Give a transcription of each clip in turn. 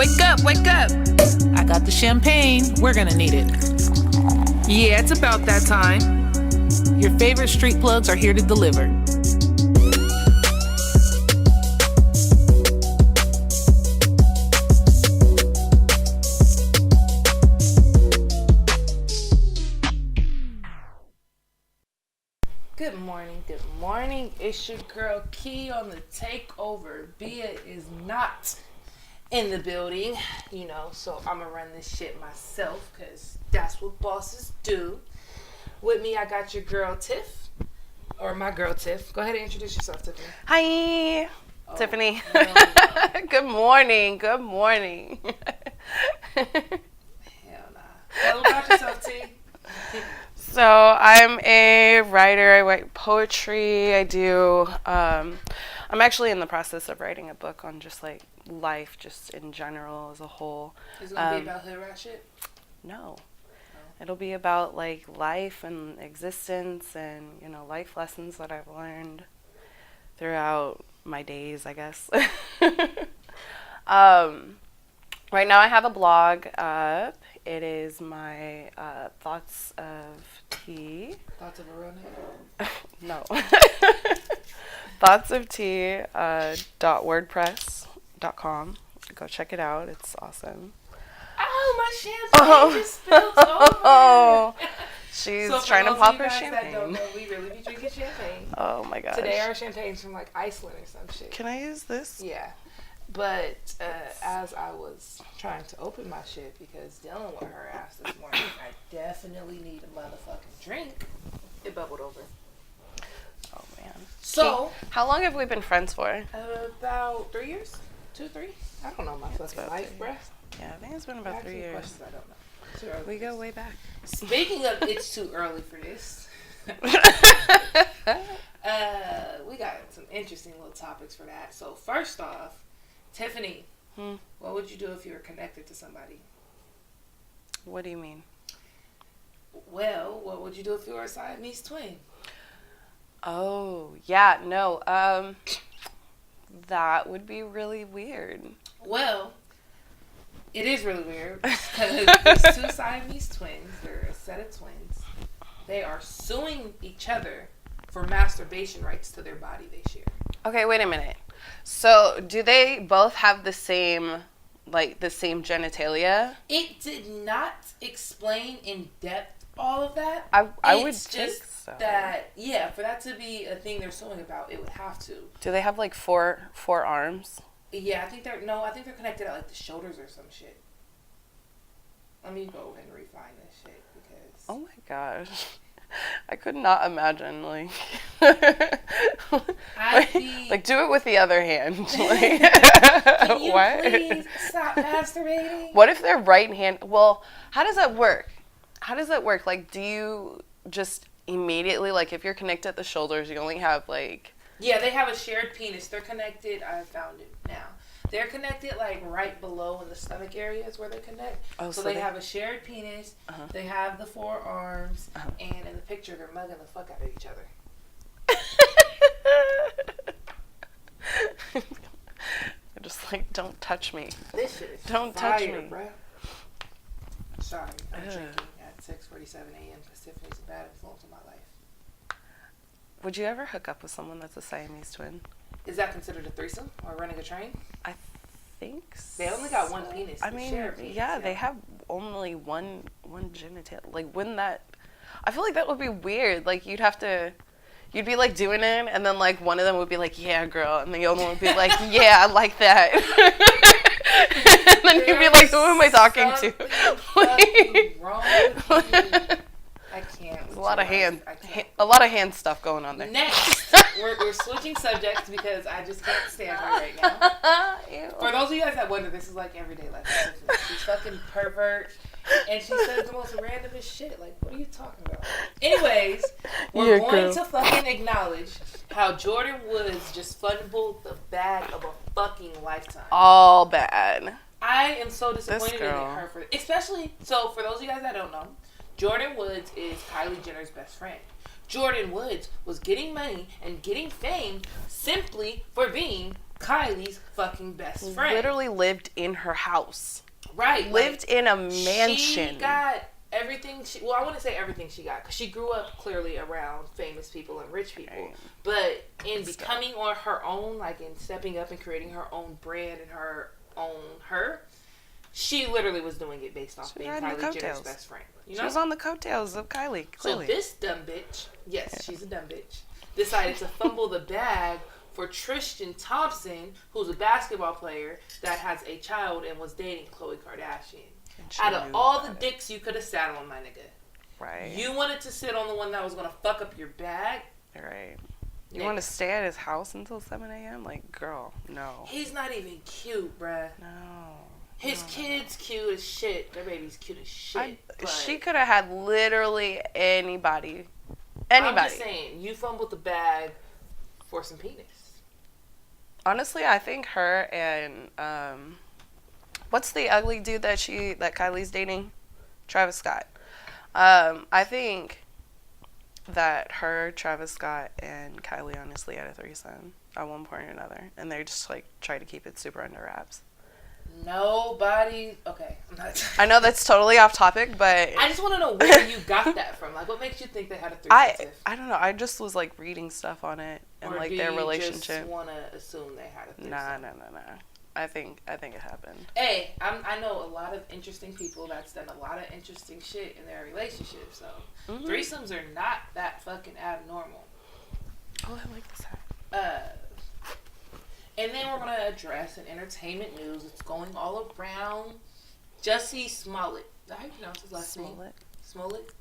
Wake up, wake up. I got the champagne. We're gonna need it. Yeah, it's about that time. Your favorite street plugs are here to deliver. Good morning. It's your girl Key on the takeover. Bia is not in the building, so I'm gonna run this shit myself because that's what bosses do. With me, I got your girl Tiff, or my girl Tiff. Go ahead and introduce yourself, Tiffany. Hi, Tiffany. No. Good morning. Hell nah. Tell them about yourself, T. So I'm a writer. I write poetry. I'm actually in the process of writing a book on just like life, just in general as a whole. Is it gonna be about hood rat shit? No. It'll be about like life and existence and, life lessons that I've learned throughout my days, I guess. Right now I have a blog up. It is my Thoughts of Tea. Thoughts of a real name? No. Thoughts of Tea .wordpress.com. Go check it out. It's awesome. Oh, my champagne just spilled over. Oh, she's So trying to pop her That champagne. don't know, we really be drinking champagne. Oh my gosh. Today our champagne's from like Iceland or some shit. Can I use this? Yeah. But as I was trying to open my shit because dealing with her ass this morning, I definitely need a motherfucking drink. It bubbled over. Oh man. So, How long have we been friends for? about 3 years? 2, 3? I don't know my fucking about life, 3 bruh. Yeah, I think it's been about 3 years. Questions I don't know. Too early We for go this. way back. Speaking of it's too early for this, we got some interesting little topics for that. So first off, Tiffany, what would you do if you were connected to somebody? What do you mean? Well, what would you do if you were a Siamese twin? Oh, yeah, no. That would be really weird. Well, it is really weird because these two Siamese twins, they're a set of twins. They are suing each other for masturbation rights to their body they share. Okay, wait a minute. So, do they both have the same genitalia? It did not explain in depth all of that. I would It's think just so. that, yeah, for that to be a thing they're suing about, it would have to. Do they have like four arms? Yeah, I think they're connected at like the shoulders or some shit. Let me go and refine this shit because. Oh my gosh. I could not imagine like like do it with the other hand. Like, Can you what? please stop masturbating? What if they're right hand? Well, how does that work? Like, do you just immediately, like, if you're connected at the shoulders, you only have like. Yeah, they have a shared penis. They're connected. I found it now. They're connected like right below in the stomach area is where they connect. Oh, so they have a shared penis. Uh-huh. They have the forearms, Uh-huh. and in the picture they're mugging the fuck out of each other. They're just like, don't touch me. This shit is Don't fire, touch me. bruh. Sorry, I'm Ugh. drinking at 6:47 a.m. because Tiffany's a bad influence in my life. Would you ever hook up with someone that's a Siamese twin? Is that considered a threesome or running a train? I think so. They only got one penis. I They mean, share a penis, yeah, they have only one genital. Like, wouldn't that? I feel like that would be weird. Like, you'd be like doing it, and then like one of them would be like, "Yeah, girl," and the other one would be like, "Yeah, I like that." And then you'd be like, "Who am I talking to?" Fucking wrong with you. I can't. There's a lot of hand stuff going on there. Next, we're switching subjects because I just can't stand her right now. Ew. For those of you guys that wonder, this is like everyday life. She's fucking pervert, and she says the most randomest shit. Like, what are you talking about? Anyways, we're going to fucking acknowledge how Jordyn Woods just fumbled the bag of a fucking lifetime. All bad. I am so disappointed in girl. her for especially. So for those of you guys that don't know, Jordyn Woods is Kylie Jenner's best friend. Jordyn Woods was getting money and getting fame simply for being Kylie's fucking best friend. Literally lived in her house. Right. Lived like, in a mansion. She got everything well, I wouldn't say everything she got, because she grew up clearly around famous people and rich people. Right. But in becoming on her own, like in stepping up and creating her own brand and her own she literally was doing it based off being Kylie Jenner's best friend. You know? She was on the coattails of Kylie, clearly. So this dumb bitch, yes, she's a dumb bitch, decided to fumble the bag for Tristan Thompson, who's a basketball player that has a child and was dating Khloe Kardashian. Out of all the dicks you could have sat on, my nigga. Right. You wanted to sit on the one that was going to fuck up your bag? Right. You want to stay at his house until 7 a.m.? Like, girl, no. He's not even cute, bruh. No. His kid's cute as shit. Their baby's cute as shit. She could have had literally anybody. I'm just saying, you fumbled the bag for some penis. Honestly, I think her and what's the ugly dude that Kylie's dating? Travis Scott. I think that her, Travis Scott, and Kylie honestly had a threesome at one point or another, and they just like try to keep it super under wraps. Nobody. Okay, I'm not. I know that's totally off topic, but I just want to know where you got that from. Like, what makes you think they had a threesome? I don't know. I just was like reading stuff on it and like their relationship. Or do you just want to assume they had a threesome? Nah. I think it happened. Hey, I know a lot of interesting people that's done a lot of interesting shit in their relationship. So threesomes are not that fucking abnormal. Oh, I like this hat. And then we're going to address an entertainment news. It's going all around. Jussie Smollett. Is that how you pronounce his last name? Smollett?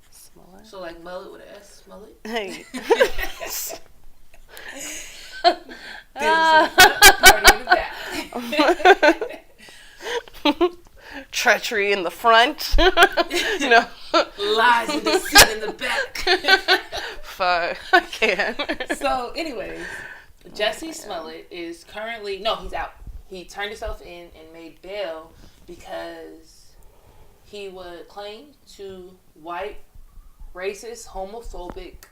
So like mullet with an S? Smollett? Hey. Party in the back. Treachery in the front. You know. Lies and deceit in the back. Fuck. I can't. So anyways. Jussie Smollett is currently... No, he's out. He turned himself in and made bail because he would claim to white, racist, homophobic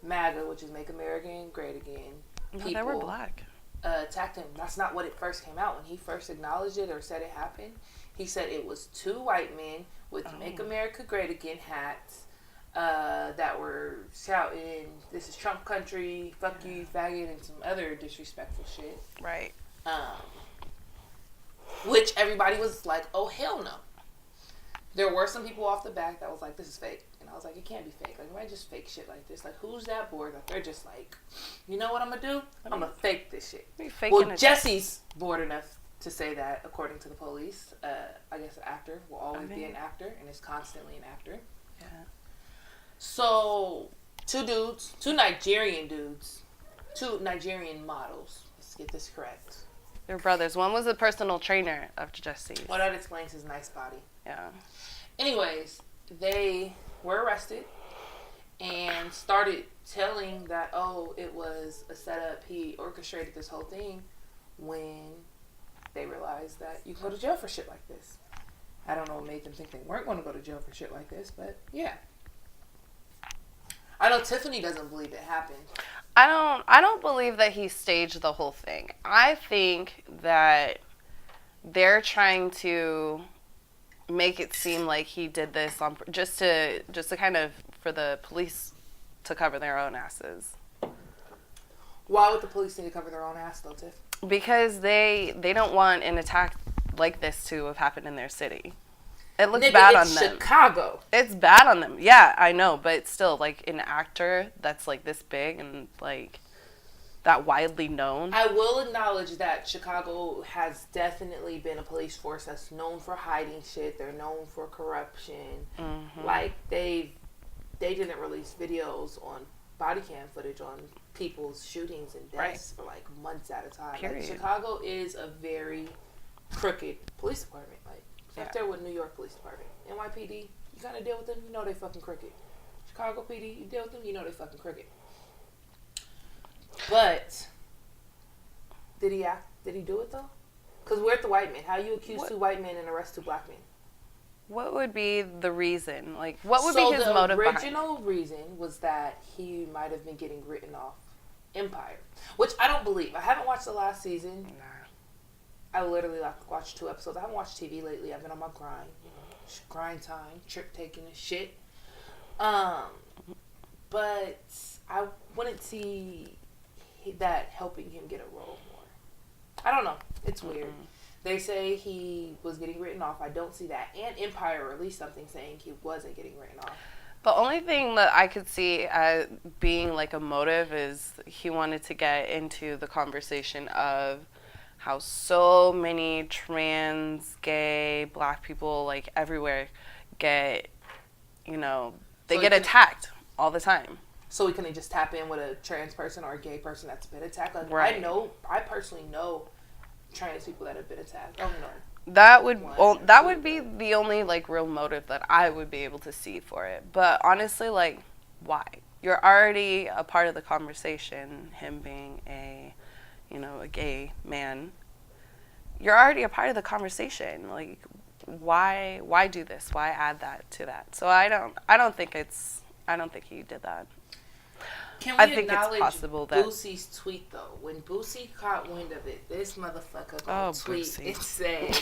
MAGA, which is Make America Great Again, people... they were black. Attacked him. That's not what it first came out. When he first acknowledged it or said it happened, he said it was two white men with Make America Great Again hats that were shouting, "This is Trump country, fuck you, faggot," and some other disrespectful shit. Right. Which everybody was like, oh, hell no. There were some people off the back that was like, this is fake. And I was like, it can't be fake. Like, why just fake shit like this? Like, who's that bored? Like, they're just like, you know what I'm going to do? I'm going to fake this shit. Well, Jessie's bored enough to say that, according to the police. I guess an actor will always be an actor and is constantly an actor. Yeah. So, two Nigerian models. Let's get this correct. They're brothers. One was a personal trainer of Jessie. Well, that explains his nice body. Yeah. Anyways, they were arrested and started telling that, oh, it was a setup. He orchestrated this whole thing when they realized that you can go to jail for shit like this. I don't know what made them think they weren't going to go to jail for shit like this, but yeah. I know Tiffany doesn't believe it happened. I don't believe that he staged the whole thing. I think that they're trying to make it seem like he did this on just to kind of for the police to cover their own asses. Why would the police need to cover their own ass though, Tiff? Because they don't want an attack like this to have happened in their city. It looks Nigga, bad on it's them. Chicago. It's bad on them. Yeah, I know, but still, like an actor that's like this big and like that widely known. I will acknowledge that Chicago has definitely been a police force that's known for hiding shit. They're known for corruption. Mm-hmm. Like they didn't release videos on body cam footage on people's shootings and deaths for like months at a time. Like, Chicago is a very crooked police department. Like up there with New York Police Department. NYPD, you kind of deal with them, you know they fucking crooked. Chicago PD, you deal with them, you know they fucking crooked. But did he do it though? Because we're at the white men. How you accuse two white men and arrest two black men? What would be the reason? Like, what would be his motive behind it? The original reason was that he might have been getting written off Empire, which I don't believe. I haven't watched the last season. Nah. I literally watched 2 episodes. I haven't watched TV lately. I've been on my grind. Grind time. Trip taking a shit. But I wouldn't see that helping him get a role more. I don't know. It's weird. They say he was getting written off. I don't see that. And Empire released something saying he wasn't getting written off. The only thing that I could see as being like a motive is he wanted to get into the conversation of how so many trans, gay, black people, like everywhere, get, they get attacked all the time. So we couldn't just tap in with a trans person or a gay person that's been attacked. Like, right. I personally know trans people that have been attacked. Oh no. That would be the only like real motive that I would be able to see for it. But honestly, like, why? You're already a part of the conversation. Him being a gay man. You're already a part of the conversation. Like, why do this? Why add that to that? So I don't think he did that. Can I we think it's acknowledge possible that Boosie's tweet though? When Boosie caught wind of it, this motherfucker gonna tweet Boosie. and say,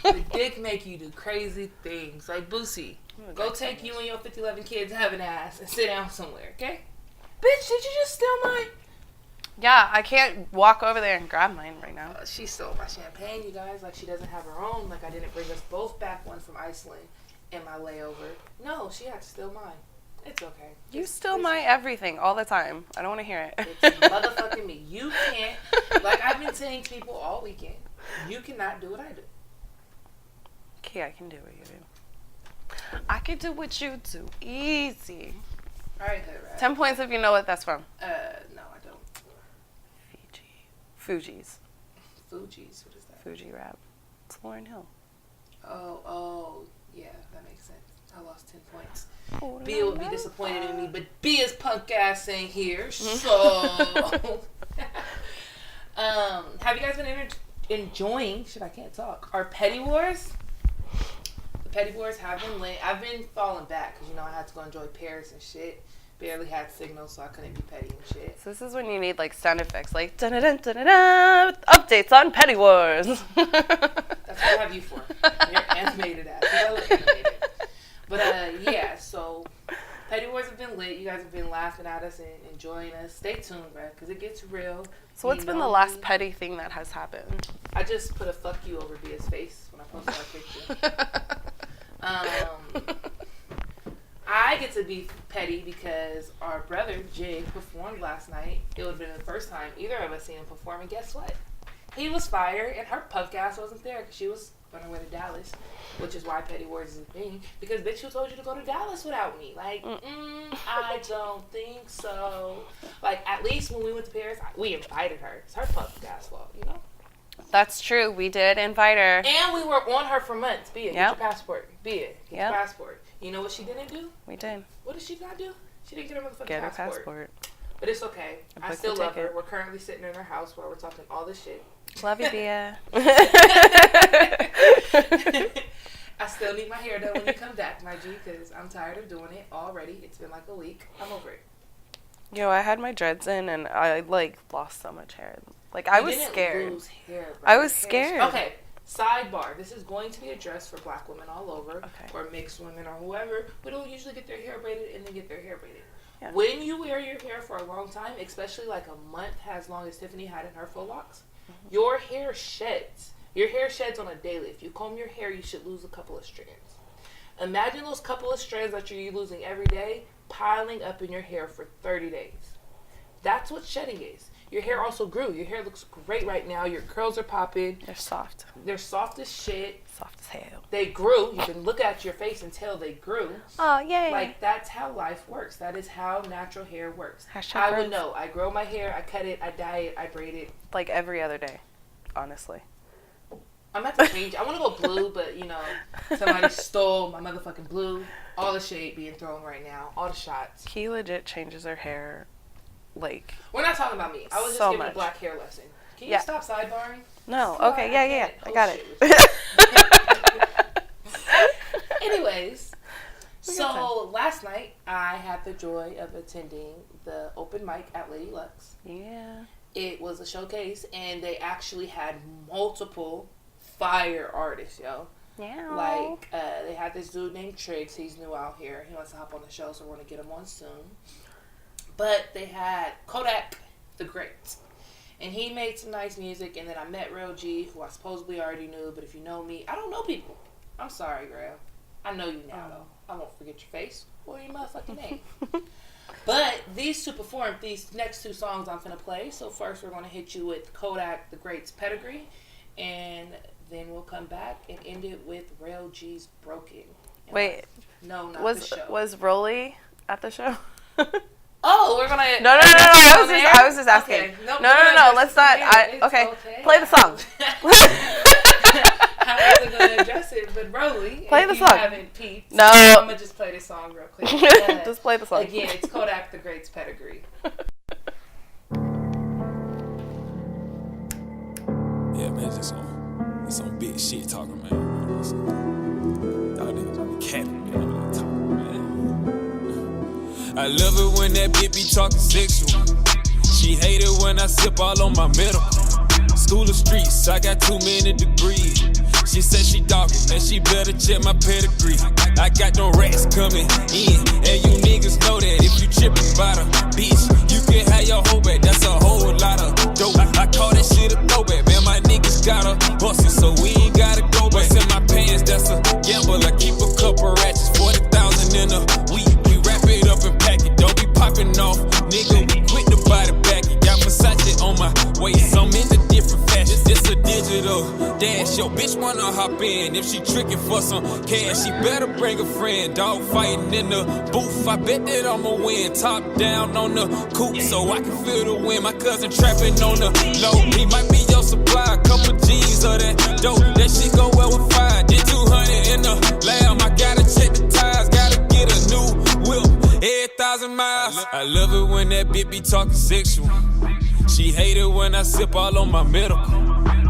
"The dick make you do crazy things." Like, Boosie, go take you and your 50-11 kids have an ass and sit down somewhere, okay? Bitch, did you just steal mine? Yeah, I can't walk over there and grab mine right now. She stole my champagne, you guys. Like, she doesn't have her own. Like, I didn't bring us both back one from Iceland in my layover. No, she had to steal mine. It's okay. You steal my everything all the time. I don't want to hear it. It's motherfucking me. You can't. Like, I've been saying to people all weekend, you cannot do what I do. Okay, I can do what you do. I can do what you do. Easy. All right, good, right? 10 points if you know what that's from. No, I don't. Fuji's. Fuji's. What is that? Fuji rap. It's Lauryn Hill. Oh, yeah, that makes sense. I lost 10 points. Oh, Bia would be disappointed in me, but Bia's punk ass ain't here, so. Have you guys been enjoying? Shit, I can't talk. Our Petty Wars? The Petty Wars have been lit. I've been falling back because, I had to go enjoy Paris and shit. Barely had signal, so I couldn't be petty and shit. So this is when you need like sound effects, like dun dun dun dun dun, updates on Petty Wars. That's what I have you for. You're animated ass. You look animated. But yeah, so Petty Wars have been lit. You guys have been laughing at us and enjoying us. Stay tuned, bro, because it gets real. So what's been the last petty thing that has happened? I just put a fuck you over Bia's face when I posted our picture. I get to be petty because our brother, Jig, performed last night. It would have been the first time either of us seen him perform, and guess what? He was fired, and her punk ass wasn't there because she was on her way to Dallas, which is why Petty Wars is a thing. Because, bitch, who told you to go to Dallas without me? Like, I don't think so. Like, at least when we went to Paris, we invited her. It's her punk ass fault, That's true. We did invite her. And we were on her for months. Bia, get your passport. Bia, get your Yep. passport. You know what she didn't do? We did. What did she not do? She didn't get her motherfucking Get her passport. passport. But it's okay. And I book still the love her. ticket. We're currently sitting in her house while we're talking all this shit. Love you, Bia. I still need my hair done when you come back, my G, because I'm tired of doing it already. It's been like a week. I'm over it. Yo, I had my dreads in and I like lost so much hair. Like I was scared. Lose hair, bro. I was Hair's- scared. Okay. Sidebar. This is going to be addressed for black women all over, Okay. or mixed women, or whoever, who don't usually get their hair braided and then get their hair braided. Yeah. When you wear your hair for a long time, especially like a month, as long as Tiffany had in her faux locks, your hair sheds. Your hair sheds on a daily. If you comb your hair, you should lose a couple of strands. Imagine those couple of strands that you're losing every day piling up in your hair for 30 days. That's what shedding is. Your hair also grew. Your hair looks great right now. Your curls are popping. They're soft. They're soft as shit. Soft as hell. They grew. You can look at your face and tell they grew. Oh, yay. Like, that's how life works. That is how natural hair works. Hashtag I would growth. know. I grow my hair. I cut it. I dye it. I braid it. Like every other day, honestly. I'm about to change. I want to go blue, but, somebody stole my motherfucking blue. All the shade being thrown right now. All the shots. He legit changes her hair, like... We're not talking about me. I was just So giving a much. black hair lesson. Can you Yeah. stop sidebarring? No, So okay, yeah. can't I got host it. shit with you. Anyways, We got so last night I had the joy of attending the open mic at Lady Luck's. Yeah. it was a showcase, and they actually had multiple fire artists, yo. Yeah. Like, they had this dude named Triggs. He's new out here. He wants to hop on the show, so we're going to get him on soon. But they had Kodak the Great. And he made some nice music. And then I met Real G, who I supposedly already knew. But if you know me, I don't know people. I'm sorry, girl. I know you now, though. I won't forget your face or your motherfucking name. But these two performed these next two songs I'm going to play. So first we're going to hit you with Kodak the Great's Pedigree. And then we'll come back and end it with Real G's Broken. And wait. No, not was the show. Was Rolly at the show? Oh, we're gonna. No. I was just asking. Okay. Nope, No. Let's not. Okay. Play the song. I wasn't gonna address it, but Rolly, play if the you song. haven't peeped, No. I'm gonna just play this song real quick. Just play the song. Again, it's Kodak the Great's Pedigree. Yeah, man, it's some big shit talking, man. Y'all niggas be capping, man. Talking, man. I love it when that bitch be talking sexual. She hate it when I sip all on my middle. School of streets, I got too many degrees. She said she dogging, and she better check my pedigree. I got no rats coming in, and you niggas know that if you trippin' about a bitch, you can have your whole back. That's a whole lot of dope. I call that shit a throwback, man. My niggas got a bust it, so we ain't gotta go back. In my pants, that's a gamble. I keep a couple ratchets, 40,000 in a week. We wrap it up and pack it, don't be popping off, nigga. We quit the body back. Got Versace on my waist, I'm in the different fashions. It's a digital dash. Yo, bitch wanna hop in. If she tricking for some cash, she better bring a friend. Dog fighting in the booth. I bet that I'ma win. Top down on the coupe, so I can feel the wind. My cousin trapping on the low. He might be your supply. Couple G's of that dope. That shit go well with fire. Did 200 in the lamb. I gotta check the tires. Gotta get a new whip. Every 1,000 miles. I love it when that bitch be talking sexual. She hate it when I sip all on my medical.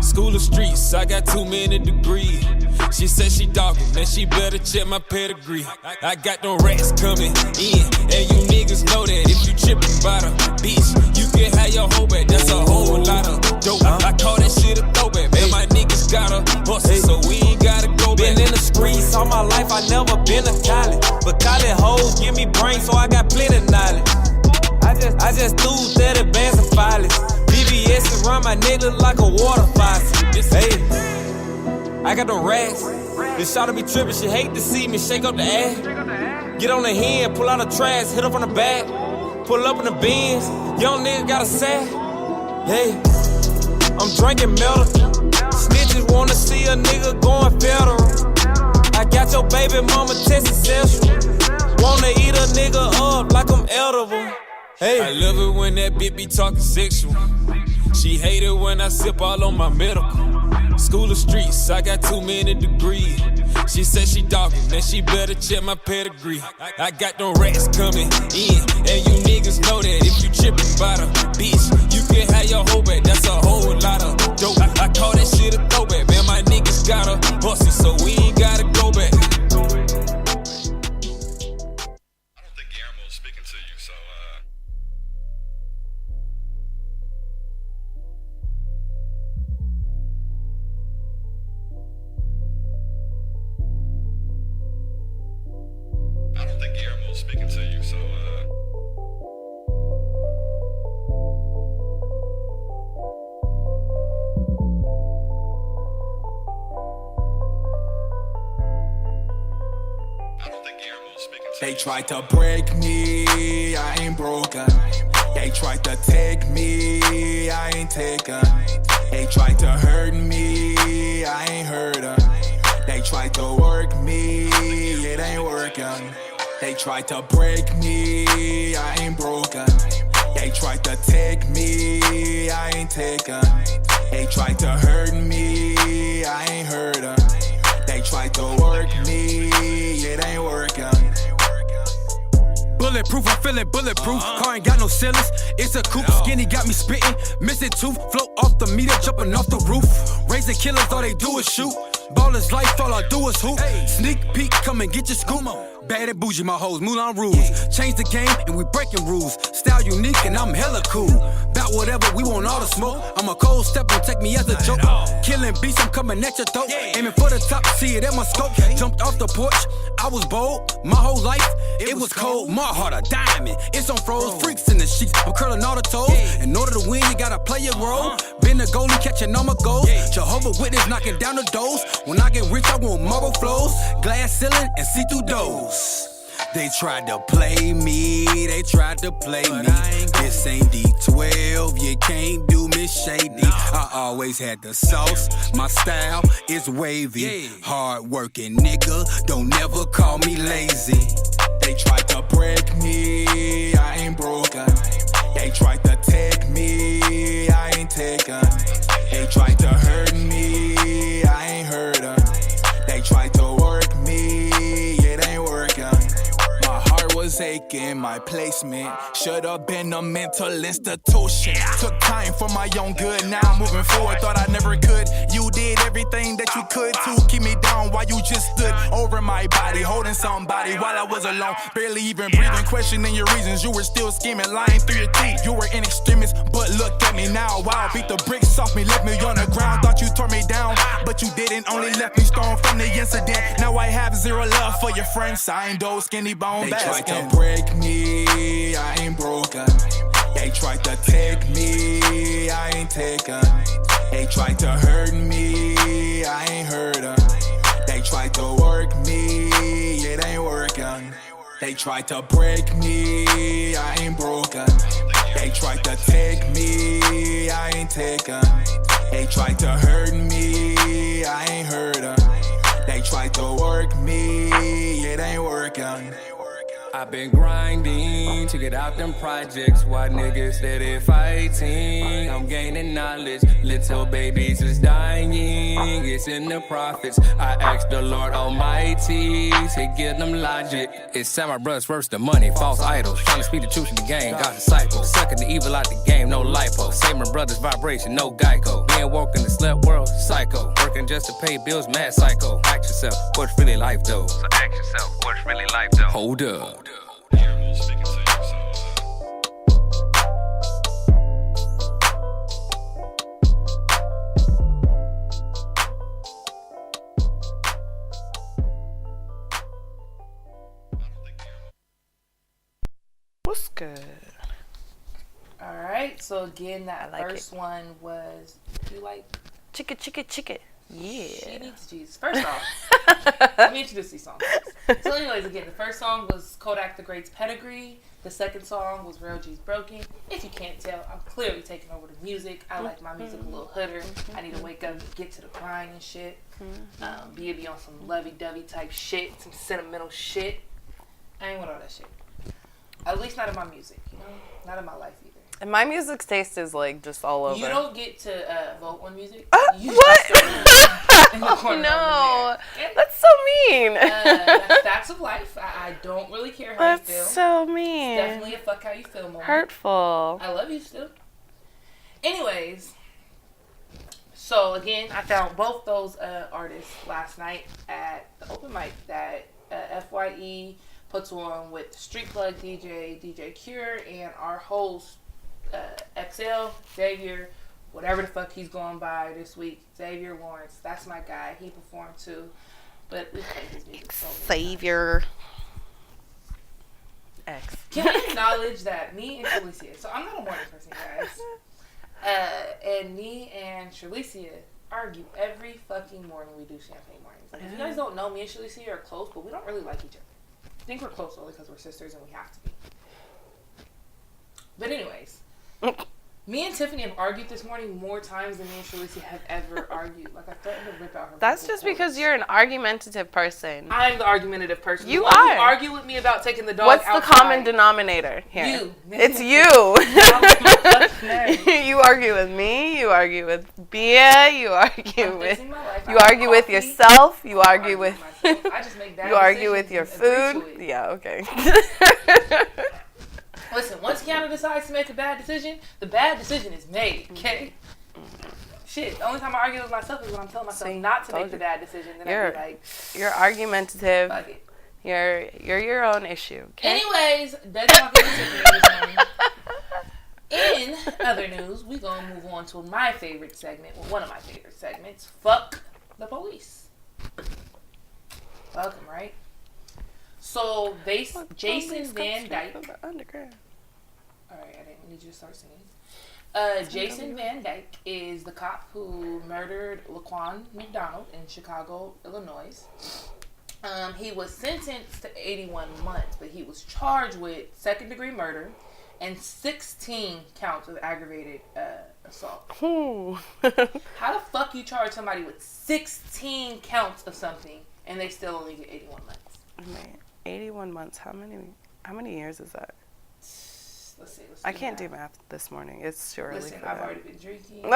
School of streets, I got too many degrees. She said she dogging, man, she better check my pedigree. I got no rats coming in, and you niggas know that if you trippin' about a bitch, you can have your whole back. That's a whole lot of dope. I call that shit a throwback, man. My niggas got a hustle, so we ain't gotta go back. Been in the streets all my life, I never been to college. But college hoes give me brains, so I got plenty knowledge. I just threw 30 bands of filings. BBS around my neck look like a water faucet. Hey, I got the racks. This shawty be trippin', she hate to see me shake up the ass. Get on the hand, pull out the trash, hit up on the back. Pull up in the Benz, young nigga got a sack. Hey, I'm drinking metal. Snitches wanna see a nigga going federal. I got your baby mama testing sexual. Wanna eat a nigga up like I'm edible. Hey. I love it when that bitch be talking sexual. She hate it when I sip all on my medical. School of streets, I got too many degrees. She said she dogging, man, she better check my pedigree. I got no rats coming in, and you niggas know that if you trippin' about a bitch, you can have your whole back. That's a whole lot of dope. I call that shit a throwback, man. My niggas got a bust it, so we ain't gotta go back. Speaking to you, so I don't think Guillermo's speaking to you, so I don't think Guillermo's speaking to They you. tried to break me, I ain't broken. They tried to take me, I ain't taken. They tried to hurt me, I ain't hurt 'em. They tried to work me, it ain't working. They tried to break me, I ain't broken. They tried to take me, I ain't taken. They tried to hurt me, I ain't hurt 'em. They tried to work me, it ain't working. Bulletproof, I'm feeling bulletproof. Car ain't got no ceilings. It's a coupe. Skinny got me spitting. Missing tooth. Float off the meter, jumping off the roof. Raising killers, all they do is shoot. Ballers life, all I do is hoop. Sneak peek, come and get your scoop. Bad and bougie, my hoes, Moulin Rouge. Change the game and we breaking rules. Style unique and I'm hella cool. Bout whatever, we want all the smoke. I'm a cold step, don't take me as a joke. Killing beats, I'm coming at your throat. Aiming for the top, see it at my scope. Jumped off the porch, I was bold. My whole life, it was cold. My heart a diamond, it's on froze. Freaks in the sheets, I'm curling all the toes. In order to win, you gotta play your role. Been the goalie, catching all my goals. Jehovah Witness, knocking down the doors. When I get rich, I want marble flows. Glass ceiling and see-through doors. They tried to play me, they tried to play me. This ain't D12, you can't do me shady. I always had the sauce, my style is wavy. Hard working nigga, don't never call me lazy. They tried to break me, I ain't broken. They tried to take me, I ain't taken. They tried to hurt me, I ain't hurt 'em. They tried to work me, it ain't working. My heart was aching, my placement should have been a mental institution. Took time for my own good, now I'm moving forward, thought I never could. You did everything that you could to keep me down while you just stood over my body, holding somebody while I was alone, barely even breathing, questioning your reasons. You were still scheming, lying through your teeth. You were in extremis, but look at me now. Wow, beat the bricks off me, left me on the ground. Thought you tore me down, but you didn't, only left me stoned from the incident. Now I have zero love for your friends. I ain't those skinny bone basket. They tried to break me, I ain't broken. They tried to take me, I ain't taken. They tried to hurt me, I ain't hurt 'em. They tried to work me, it ain't working. They tried to break me, I ain't broken. They tried to take me, I ain't taken. They tried to hurt me, I ain't hurt 'em. They tried to work me, it ain't working. I've been grinding to get out them projects while niggas steady fighting. I'm gaining knowledge, little babies is dying. It's in the prophets. I asked the Lord Almighty to give them logic. It's Samurai Brothers versus the money, false idols. Trying to speak the truth in the game, God's disciple. Sucking the evil out the game, no lipo. Samurai Brothers vibration, no Geico. Being woke in the slept world, psycho. Working just to pay bills, mad psycho. Ask yourself, what's really life though? So ask yourself, what's really life though? Hold up. Guillermo speaking to you, so What's good? All right. So again, that I like first one was, you like, Chicka. Yeah. she needs Jesus. First off, let me introduce these songs. So anyways, again, the first song was Kodak the Great's Pedigree. The second song was Real G's Broken. If you can't tell, I'm clearly taking over the music. I like my music a little hooder. I need to wake up and get to the grind and shit. Be on some lovey-dovey type shit, some sentimental shit. I ain't with all that shit. At least not in my music, you know? Not in my life either. And my music taste is like just all over. You don't get to vote on music. You what? Just in the corner No, over there. that's so mean. That's facts of life. I don't really care how you feel. That's so mean. Definitely a fuck how you feel moment. Hurtful. I love you still. Anyways, so again, I found both those artists last night at the open mic that FYE puts on with Street Plug DJ Cure, and our host, XL, Xavier, whatever the fuck he's going by this week, Xavier Lawrence. That's my guy. He performed too. But we played his music so many Savior. X. Can we acknowledge that me and Shalicia, so I'm not a morning person, guys, and me and Shalicia argue every fucking morning we do champagne mornings. Like, if you guys don't know, me and Shalicia are close, but we don't really like each other. I think we're close only because we're sisters and we have to be. But anyways, me and Tiffany have argued this morning more times than me and Shalicia have ever argued. Like, I threatened to rip out her. That's just because you're an argumentative person. I'm the argumentative person. You The one are. who argue with me about taking the dog What's outside. the common denominator here? You. It's you. You argue with me. You argue with Bia. You argue with. You argue with yourself. You argue with. I just make bad You argue with decisions your and agree food. to it. Yeah. Okay. Listen, once Kiana decides to make a bad decision, the bad decision is made, okay? Shit, the only time I argue with myself is when I'm telling myself See, not to told make the you. bad decision. Then You're- I'd be like, You're argumentative. fuck it. You're your own issue. Okay? Anyways, that's talking to Tiffany this morning. In other news, we gonna move on to my favorite segment, well, one of my favorite segments. Fuck the police. Fuck 'em, right? So Jason Van Dyke. Underground. All right, I didn't need you to start singing. Jason Van Dyke is the cop who murdered Laquan McDonald in Chicago, Illinois. He was sentenced to 81 months, but he was charged with second-degree murder and 16 counts of aggravated assault. Ooh. How the fuck you charge somebody with 16 counts of something and they still only get 81 months? Man, 81 months. How many years is that? Let's see. I can't do math this morning. It's too early Listen, for I've that. already been drinking.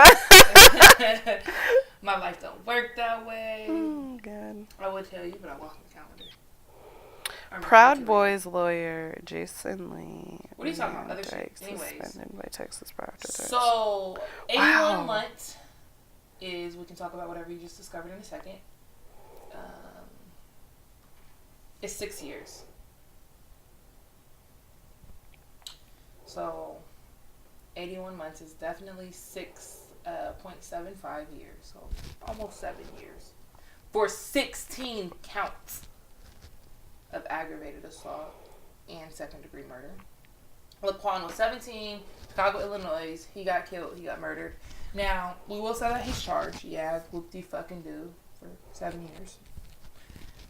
My life don't work that way. Oh, God. I would tell you, but I walk the calendar. Proud Boys lawyer Jason Lee. What are you talking about? Other shit? Dyke Anyways. Suspended by Texas prosecutors. So, 81 Wow. months is, we can talk about whatever you just discovered in a second. It's 6 years. So, 81 months is definitely 6.75 years. So, almost 7 years. For 16 counts of aggravated assault and second-degree murder. Laquan was 17, Chicago, Illinois. He got killed. He got murdered. Now, we will say that he's charged. Yeah, whoop-de-fucking-do for 7 years.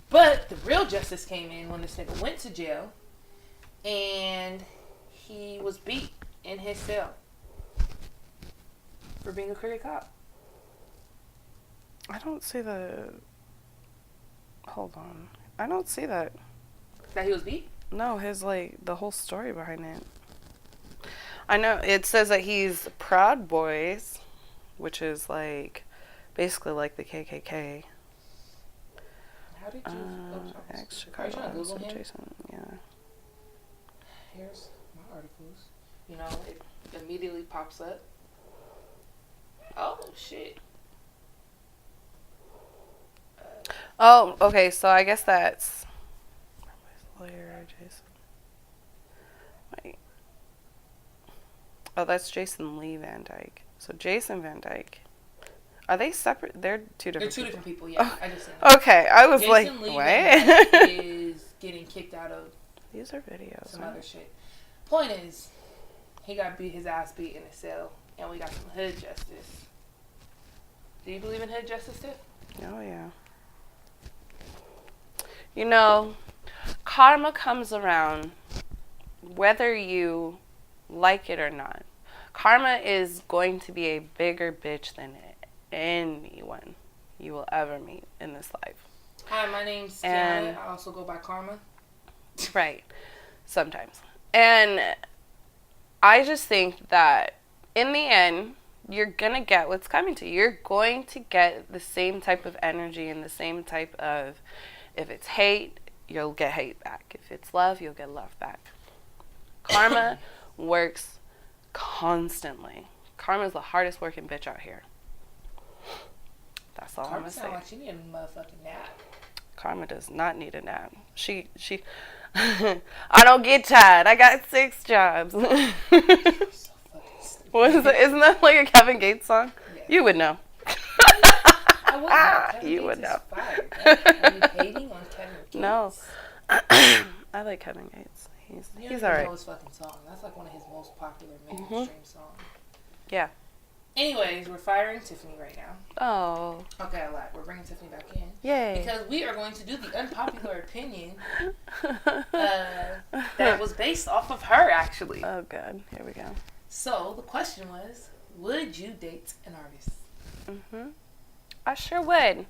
But the real justice came in when this nigga went to jail and he was beat in his cell for being a crooked cop. I don't see the. Hold on. I don't see that. That he was beat? No, his, like, the whole story behind it. I know it says that he's Proud Boys, which is, like, basically like the KKK. How did you... Ex Are you Chicago. trying to Google him? Jason, yeah. Here's my articles. You know, it immediately pops up. Oh, shit. Oh, okay, so I guess that's lawyer Jason. Wait. Oh, that's Jason Lee Van Dyke. So Jason Van Dyke. Are they separate? They're two They're different two people. different people, yeah. I just said that. Okay, I was Jason like, Lee what? Van Dyke is getting kicked out of These are videos. some huh? other shit. Point is, he got his ass beat in a cell, and we got some hood justice. Do you believe in hood justice, Tiff? Oh, yeah. You know, karma comes around whether you like it or not. Karma is going to be a bigger bitch than anyone you will ever meet in this life. Hi, my name's And- Kiana. I also go by Karma. Right. Sometimes. And I just think that in the end, you're going to get what's coming to you. You're going to get the same type of energy and the same type of, if it's hate, you'll get hate back. If it's love, you'll get love back. Karma works constantly. Karma's the hardest working bitch out here. That's all I'm Karma going to sound say. like she need a motherfucking nap. Karma does not need a nap. She I don't get tired. I got 6 jobs. So fucking stupid. What is it? Isn't that like a Kevin Gates song? Yeah. You would know. I would know. Kevin You Gates would is know. fired. Are you hating on Kevin Gates? No. I like Kevin Gates. You don't He's even alright. know his fucking song. That's like one of his most popular mainstream songs. Yeah. Anyways, we're firing Tiffany right now. Oh. Okay, I lied. We're bringing Tiffany back in. Yay. Because we are going to do the unpopular opinion that was based off of her, actually. Oh god. Here we go. So, the question was, would you date an artist? I sure would.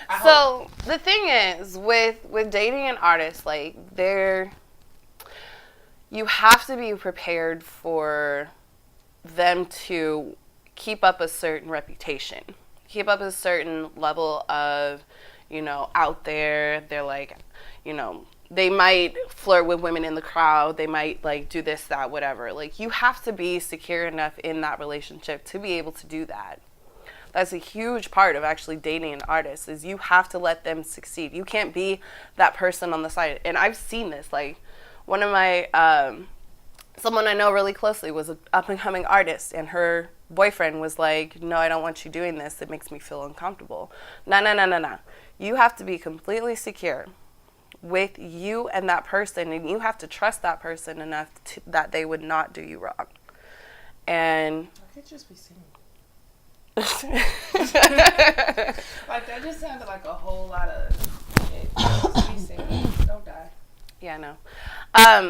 I hope. So the thing is, with dating an artist, like you have to be prepared for them to keep up a certain reputation, keep up a certain level of, out there. They're like, they might flirt with women in the crowd. They might like do this, that, whatever. Like you have to be secure enough in that relationship to be able to do that. that's a huge part of actually dating an artist, is you have to let them succeed. You can't be that person on the side. And I've seen this, like, one of my, someone I know really closely was an up-and-coming artist, and her boyfriend was like, no, I don't want you doing this. It makes me feel uncomfortable. No. You have to be completely secure with you and that person, and you have to trust that person enough that they would not do you wrong. And I could just be single. Like, that just sounded like a whole lot of shit. Just be single. Don't die. yeah, no.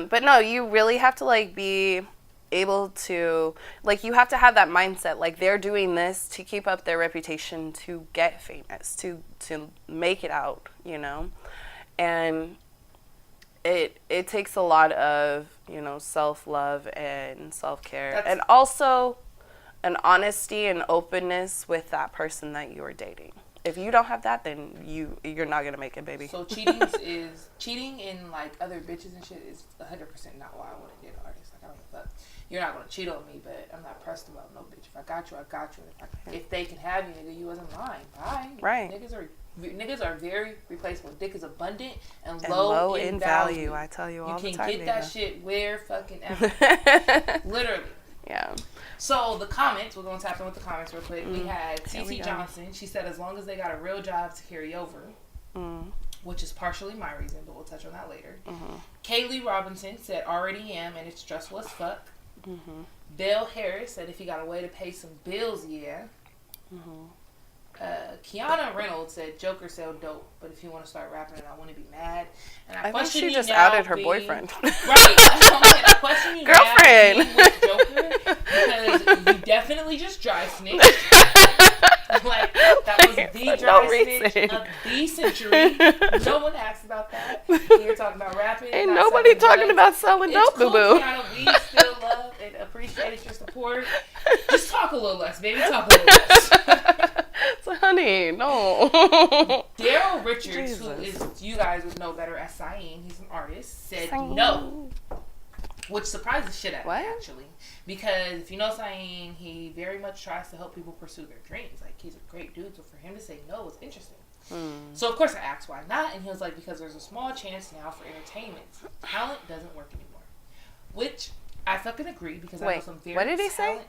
But no, you really have to, like, be able to, like, you have to have that mindset, like, they're doing this to keep up their reputation, to get famous, to make it out, you know. And it takes a lot of, you know, self-love and self-care, and also an honesty and openness with that person that you are dating. If you don't have that, then you're not gonna make it, baby. So cheating in, like, other bitches and shit is 100% not why I want to date an artist. Like, I don't give a fuck. You're not gonna cheat on me, but I'm not pressed about no bitch. If I got you, I got you. If they can have you, nigga, you wasn't lying. Bye. Right. Niggas are very replaceable. Dick is abundant and low in value. I tell you all the time. You can get that shit where fucking ever. Literally. Yeah. So the comments, we're going to tap in with the comments real quick. We had TT Johnson. She said as long as they got a real job to carry over, which is partially my reason, but we'll touch on that later. Kaylee Robinson said already am, and it's stressful as fuck. Dale Harris said if he got a way to pay some bills, yeah. Kiana Reynolds said Joker sell dope, but if you want to start rapping it, I want to be mad. And I think she just outed her boyfriend. Right. I question you girlfriend. Now with Joker because you definitely just dry snitched. Like, that was the dry snitch of the century. No one asked about that. You're talking about rapping. Ain't nobody talking about selling dope, cool, boo-boo. Kiana, we still love and appreciate your support. Just talk a little less, baby. Talk a little less. So, honey, no. Daryl Richards, who is, you guys would know better as Saeed, he's an artist, said no. Which surprised the shit out of me, actually. Because if you know Saeed, he very much tries to help people pursue their dreams. Like, he's a great dude, so for him to say no was interesting. So, of course, I asked why not, and he was like, because there's a small chance now for entertainment. Talent doesn't work anymore. Which, I fucking agree, because I know some very what did he say?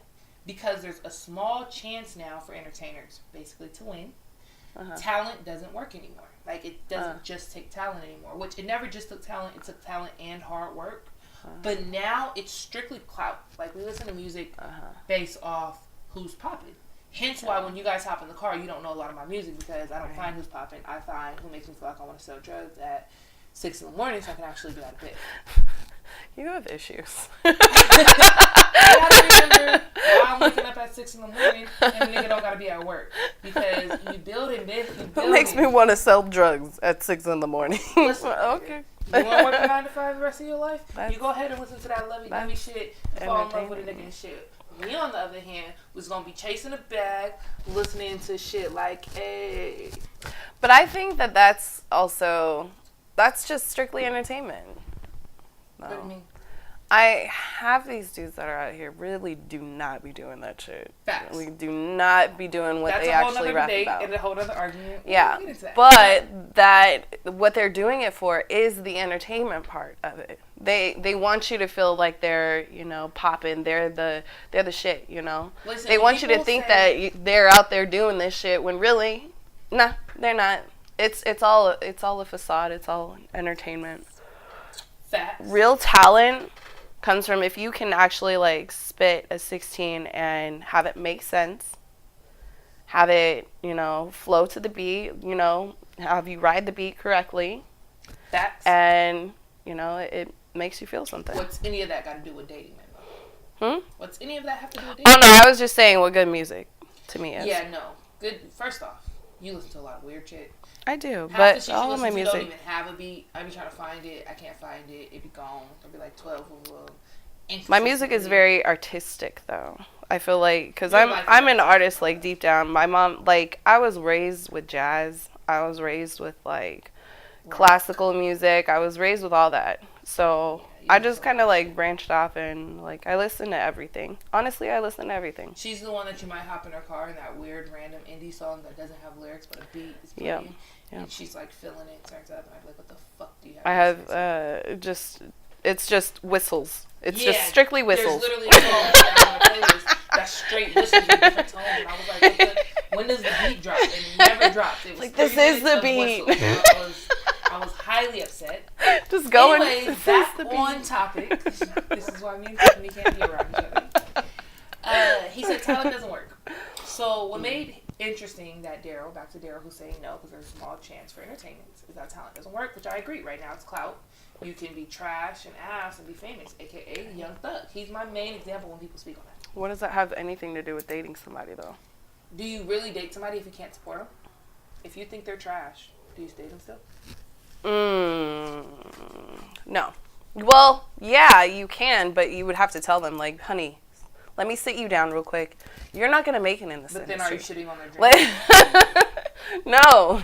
Because there's a small chance now for entertainers, basically, to win. Talent doesn't work anymore. Like, it doesn't just take talent anymore. Which, it never just took talent. It took talent and hard work. But now, it's strictly clout. Like, we listen to music based off who's popping. Hence why when you guys hop in the car, you don't know a lot of my music, because I don't find who's popping. I find who makes me feel like I want to sell drugs at 6 in the morning so I can actually be out of bed. You have issues. I gotta remember why I'm waking up at 6 in the morning and the nigga don't gotta be at work. Because you building this, Who makes me want to sell drugs at 6 in the morning? Listen, okay. You want to work a 9 to 5 the rest of your life? You go ahead and listen to that lovey-dovey shit and fall in love with a nigga and shit. Me, on the other hand, was gonna be chasing a bag, listening to shit like, hey. But I think that's just strictly entertainment. No. What do you mean? I have these dudes that are out here really do not be doing that shit. Facts. We do not be doing what That's they actually rap about. And a whole other argument. Yeah, We'll get into that. but that what they're doing it for is the entertainment part of it. They want you to feel like they're, you know, popping. They're the shit, you know. Listen, they want you to think that they're out there doing this shit when really, nah, they're not. It's all a facade. It's all entertainment. Facts. Real talent comes from if you can actually, like, spit a 16 and have it make sense, have it, you know, flow to the beat, you know, have you ride the beat correctly. Facts. And, you know, it makes you feel something. What's any of that got to do with dating, man? What's any of that have to do with dating? Oh, no, I was just saying what good music to me is. Yeah, no. Good. First off, you listen to a lot of weird shit. I do, Half but the shit all you of my listen to music. don't even have a beat. I be trying to find it. I can't find it. It be gone. There'll be like 12 of them. My music is very artistic, though. I feel like, because I'm an artist, like, deep down. My mom, like, I was raised with jazz. I was raised with, like, classical music. I was raised with all that. So I just kind of like branched off and like I listen to everything. Honestly, I listen to everything. She's the one that you might hop in her car in that weird random indie song that doesn't have lyrics but a beat is playing. Yep. And she's like feeling it, turns up, and I'm like, what the fuck do you have? I have it's just whistles. It's just strictly whistles. There's literally a song on the playlist that's straight whistles in different tones. And I was like, when does the beat drop? And it never dropped. It was like, this 30 is the minutes of beat. whistles. I was highly upset. Just going. Anyway, back on topic. This is why me and Tiffany can't be around each other. He said talent doesn't work. So what made interesting that Daryl, back to Daryl who's saying no because there's a small chance for entertainment, is that talent doesn't work, which I agree. Right now it's clout. You can be trash and ass and be famous, aka Young Thug. He's my main example when people speak on that. What does that have anything to do with dating somebody though? Do you really date somebody if you can't support them? If you think they're trash, do you date them still? No. Well, yeah, you can, but you would have to tell them, like, honey, let me sit you down real quick. You're not going to make it in this industry. But then are you shitting on their dreams? No.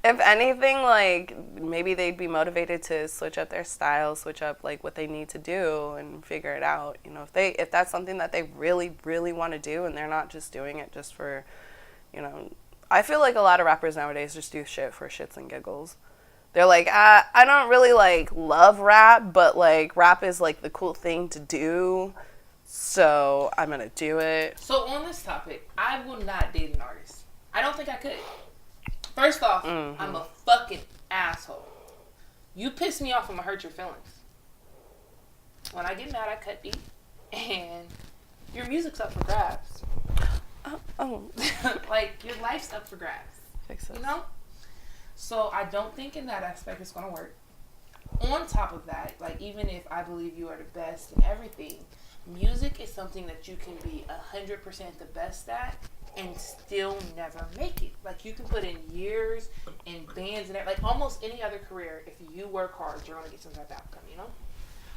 If anything, like, maybe they'd be motivated to switch up their style, switch up, like, what they need to do and figure it out. You know, if that's something that they really, really want to do and they're not just doing it just for, you know, I feel like a lot of rappers nowadays just do shit for shits and giggles. They're like, I don't really, like, love rap, but, like, rap is, like, the cool thing to do, so I'm going to do it. So, on this topic, I will not date an artist. I don't think I could. First off, I'm a fucking asshole. You piss me off, I'm going to hurt your feelings. When I get mad, I cut deep, and your music's up for grabs. Like, your life's up for grabs. Fix it. You know? So I don't think in that aspect it's going to work. On top of that, like, even if I believe you are the best in everything, music is something that you can be 100% the best at and still never make it. Like, you can put in years in bands and like almost any other career. If you work hard, you're going to get some type of outcome, you know?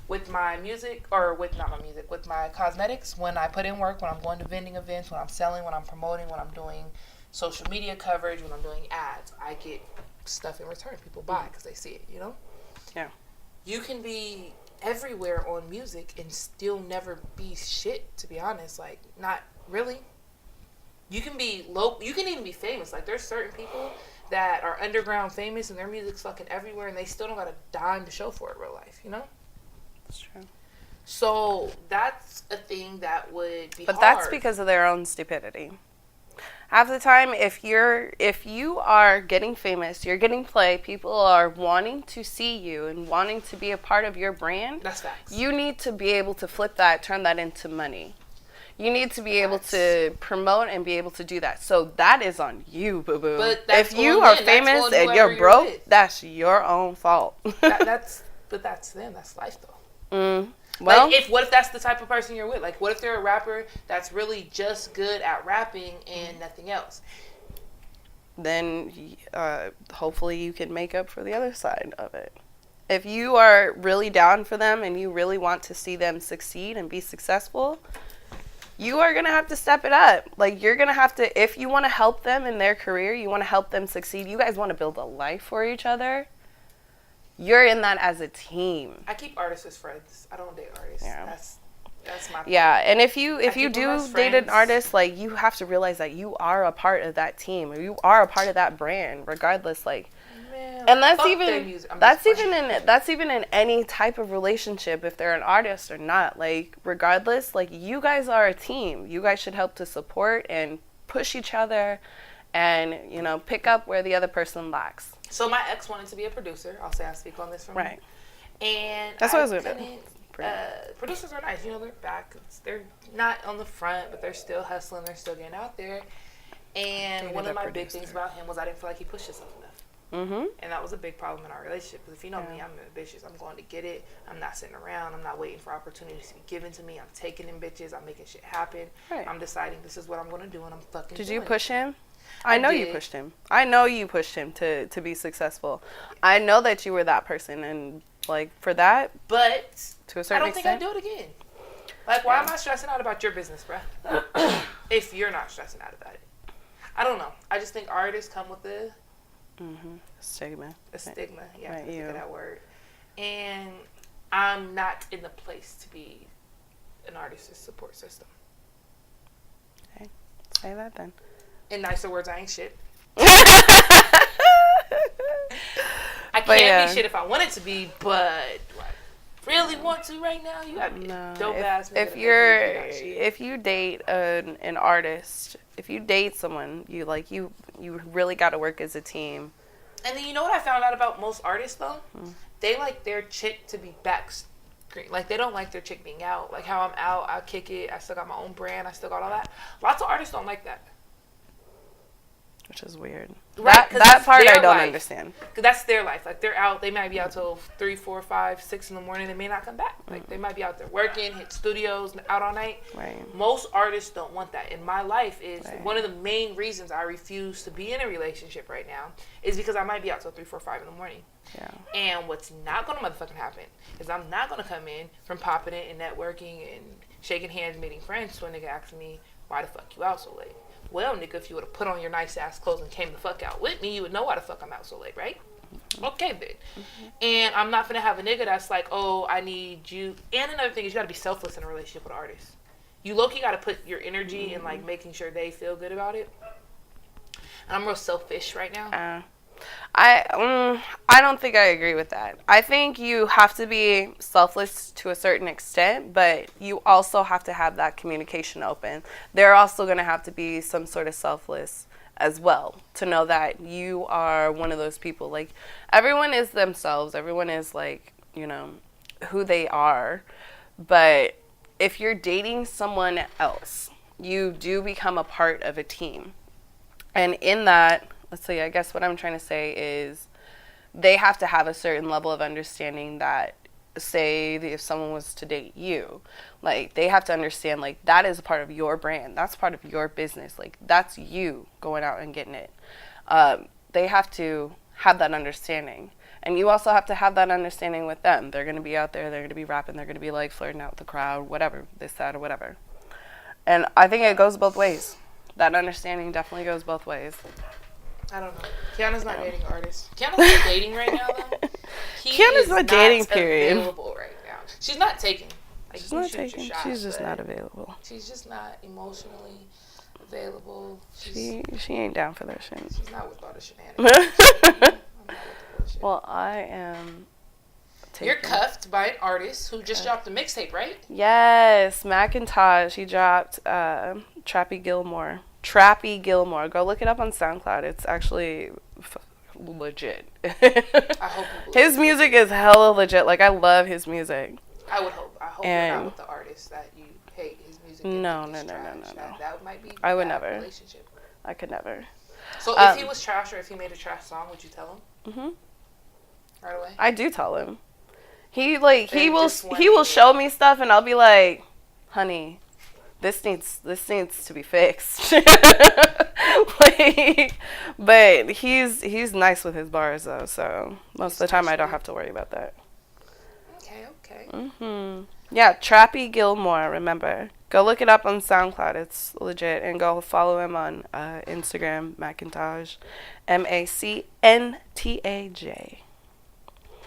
With my music, or with not my music, with my cosmetics, when I put in work, when I'm going to vending events, when I'm selling, when I'm promoting, when I'm doing social media coverage, when I'm doing ads, I get stuff in return. People buy because they see it, you know? Yeah. You can be everywhere on music and still never be shit, to be honest. Like, not really. You can be low, you can even be famous. Like, there's certain people that are underground famous and their music's fucking everywhere and they still don't got a dime to show for it real life, you know? That's true. So that's a thing that would be But hard. that's because of their own stupidity. Half the time, if you are getting famous, you're getting play, people are wanting to see you and wanting to be a part of your brand. That's facts. You need to be able to flip that, turn that into money. You need to be able to promote and be able to do that. So that is on you, boo-boo. But that's if you on are them. famous That's on and you're whoever broke, with. that's your own fault. But that's them. That's life, though. Well, like, what if that's the type of person you're with? Like, what if they're a rapper that's really just good at rapping and nothing else? then hopefully you can make up for the other side of it. If you are really down for them and you really want to see them succeed and be successful, you are going to have to step it up. Like, you're going to have to, if you want to help them in their career, you want to help them succeed, you guys want to build a life for each other, you're in that as a team. I keep artists as friends. I don't date artists. Yeah. That's my Yeah, and if you keep do them as date an friends. artist, like, you have to realize that you are a part of that team, or you are a part of that brand, regardless. Like, Man, and that's fuck their even music. I'm that's just even in any type of relationship, if they're an artist or not. Like, regardless, like, you guys are a team. You guys should help to support and push each other, and, you know, pick up where the other person lacks. So my ex wanted to be a producer. I'll say I speak on this from Right. And That's what I was gonna do. couldn't- producers are nice. You know, they're back. They're not on the front, but they're still hustling. They're still getting out there. And Dated one of a my big producer. things about him was I didn't feel like he pushed himself enough. Mm-hmm. And that was a big problem in our relationship. Because if you know me, I'm ambitious. I'm going to get it. I'm not sitting around. I'm not waiting for opportunities to be given to me. I'm taking them bitches. I'm making shit happen. Right. I'm deciding this is what I'm going to do, and I'm fucking Did doing you it. push him? I know you did. pushed him. I know you pushed him to be successful. I know that you were that person, and, like, for that, But to a I certain don't think I'd extent, do it again. Like, why am I stressing out about your business, bruh? If you're not stressing out about it. I don't know. I just think artists come with stigma. a stigma. Yeah, Right, I think you. of that word. And I'm not in the place to be an artist's support system. Okay. Say that then. In nicer words, I ain't shit. I But can yeah. be shit if I wanted to be, but like, really want to right now? You gotta be a dope ass nigga. If you date an artist, if you date someone, you really got to work as a team. And then you know what I found out about most artists though? They like their chick to be backscreen. Like they don't like their chick being out. Like how I'm out, I kick it. I still got my own brand. I still got all that. Lots of artists don't like that. Which is weird. Right, 'cause that that's part I their don't life. understand. Cause that's their life. Like they're out. They might be out till 3, 4, 5, 6 in the morning. They may not come back. Like they might be out there working, hit studios, out all night. Right. Most artists don't want that. In my life is Right. one of the main reasons I refuse to be in a relationship right now is because I might be out till 3, 4, 5 in the morning. Yeah. And what's not gonna motherfucking happen is I'm not gonna come in from popping it and networking and shaking hands, meeting friends to a nigga asking me why the fuck you out so late. Well, nigga, if you would have put on your nice ass clothes and came the fuck out with me, you would know why the fuck I'm out so late, right? Okay, then. And I'm not gonna have a nigga that's like, oh, I need you. And another thing is you gotta be selfless in a relationship with an artist. You low-key gotta put your energy in like making sure they feel good about it. And I'm real selfish right now. I don't think I agree with that. I think you have to be selfless to a certain extent, but you also have to have that communication open. They're also going to have to be some sort of selfless as well to know that you are one of those people. Like, everyone is themselves. Everyone is like, who they are. But if you're dating someone else, you do become a part of a team. And in that, let's see, I guess what I'm trying to say is they have to have a certain level of understanding that, say, if someone was to date you, like, they have to understand, like, that is a part of your brand. That's part of your business. Like, that's you going out and getting it. They have to have that understanding. And you also have to have that understanding with them. They're going to be out there. They're going to be rapping. They're going to be, like, flirting out with the crowd, whatever, this, that, or whatever. And I think it goes both ways. That understanding definitely goes both ways. I don't know. Kiana's not dating artists. Kiana's not dating right now, though. Kiana's not dating, period. Available right now. She's not taking. Like, She's not taking. She's just not available. She's just not emotionally available. She ain't down for that shit. She's not with all the shenanigans. I'm not with the bullshit. Well, I am. You're cuffed by an artist who just dropped a mixtape, right? Yes, Macintosh. He dropped Trappy Gilmore. Trappy Gilmore. Go look it up on SoundCloud. It's actually legit. I hope you believe His music is hella legit. Like, I love his music. I would hope. I hope you're not with the artist that you hate his music. No. That might be. I would a bad never. Relationship. I could never. So if he was trash or if he made a trash song, would you tell him? Right away. I do tell him. He will just show me stuff and I'll be like, honey, this needs to be fixed. But he's nice with his bars though, so most of the time I don't have to worry about that. Okay. Yeah, Trappy Gilmore, remember. Go look it up on SoundCloud. It's legit. And go follow him on Instagram, Macintosh. MACNTAJ.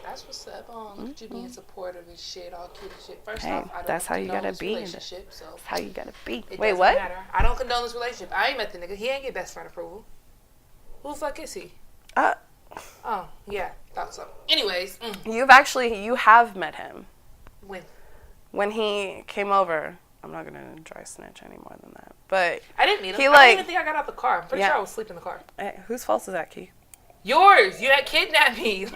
That's what's up. Look at you being supportive and shit, all cute and shit. First Hey, off, I don't that's how you condone gotta this be. relationship, so That's how you gotta be. it Wait, doesn't what? matter. I don't condone this relationship. I ain't met the nigga. He ain't get best friend approval. Who the fuck is he? Oh, yeah. Thought so. Anyways. You have met him. When he came over. I'm not gonna dry snitch any more than that. But I didn't meet him. He, I like- don't even think I got out the car. I'm pretty sure I was asleep in the car. whose fault is that, Key? Yours. You had kidnapped me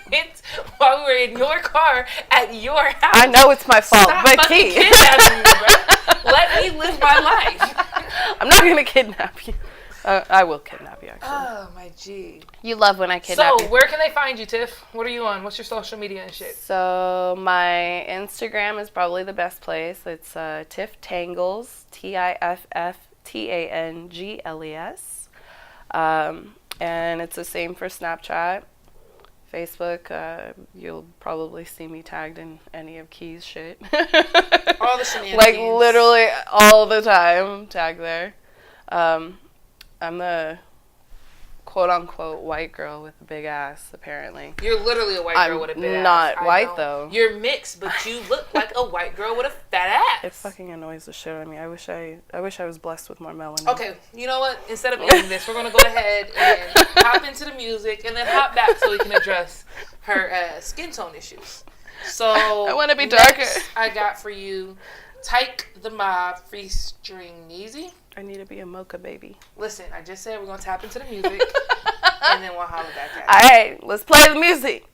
while we were in your car at your house. I know it's my fault, Stop but fucking Key. kidnapping me, bro. Let me live my life. I'm not gonna kidnap you. I will kidnap you, actually. Oh, my G. You love when I kidnap So, you. where can they find you, Tiff? What are you on? What's your social media and shit? So my Instagram is probably the best place. It's Tiff Tangles, TIFFTANGLES. And it's the same for Snapchat. Facebook, you'll probably see me tagged in any of Key's shit. All the shenanigans. Like, literally all the time, tagged there. I'm the quote unquote white girl with a big ass, apparently. You're literally a white girl with a big ass. I'm not I white know. though. You're mixed, but you look like a white girl with a fat ass. It fucking annoys the shit out of me. I wish I was blessed with more melanin. Okay, you know what? Instead of ending this, we're gonna go ahead and hop into the music and then hop back so we can address her skin tone issues. So I want to be darker. next I got for you, Tyke the Mob featuring Neezy. I need to be a mocha baby. Listen, I just said we're gonna tap into the music and then we'll holler back at it. All right, let's play the music.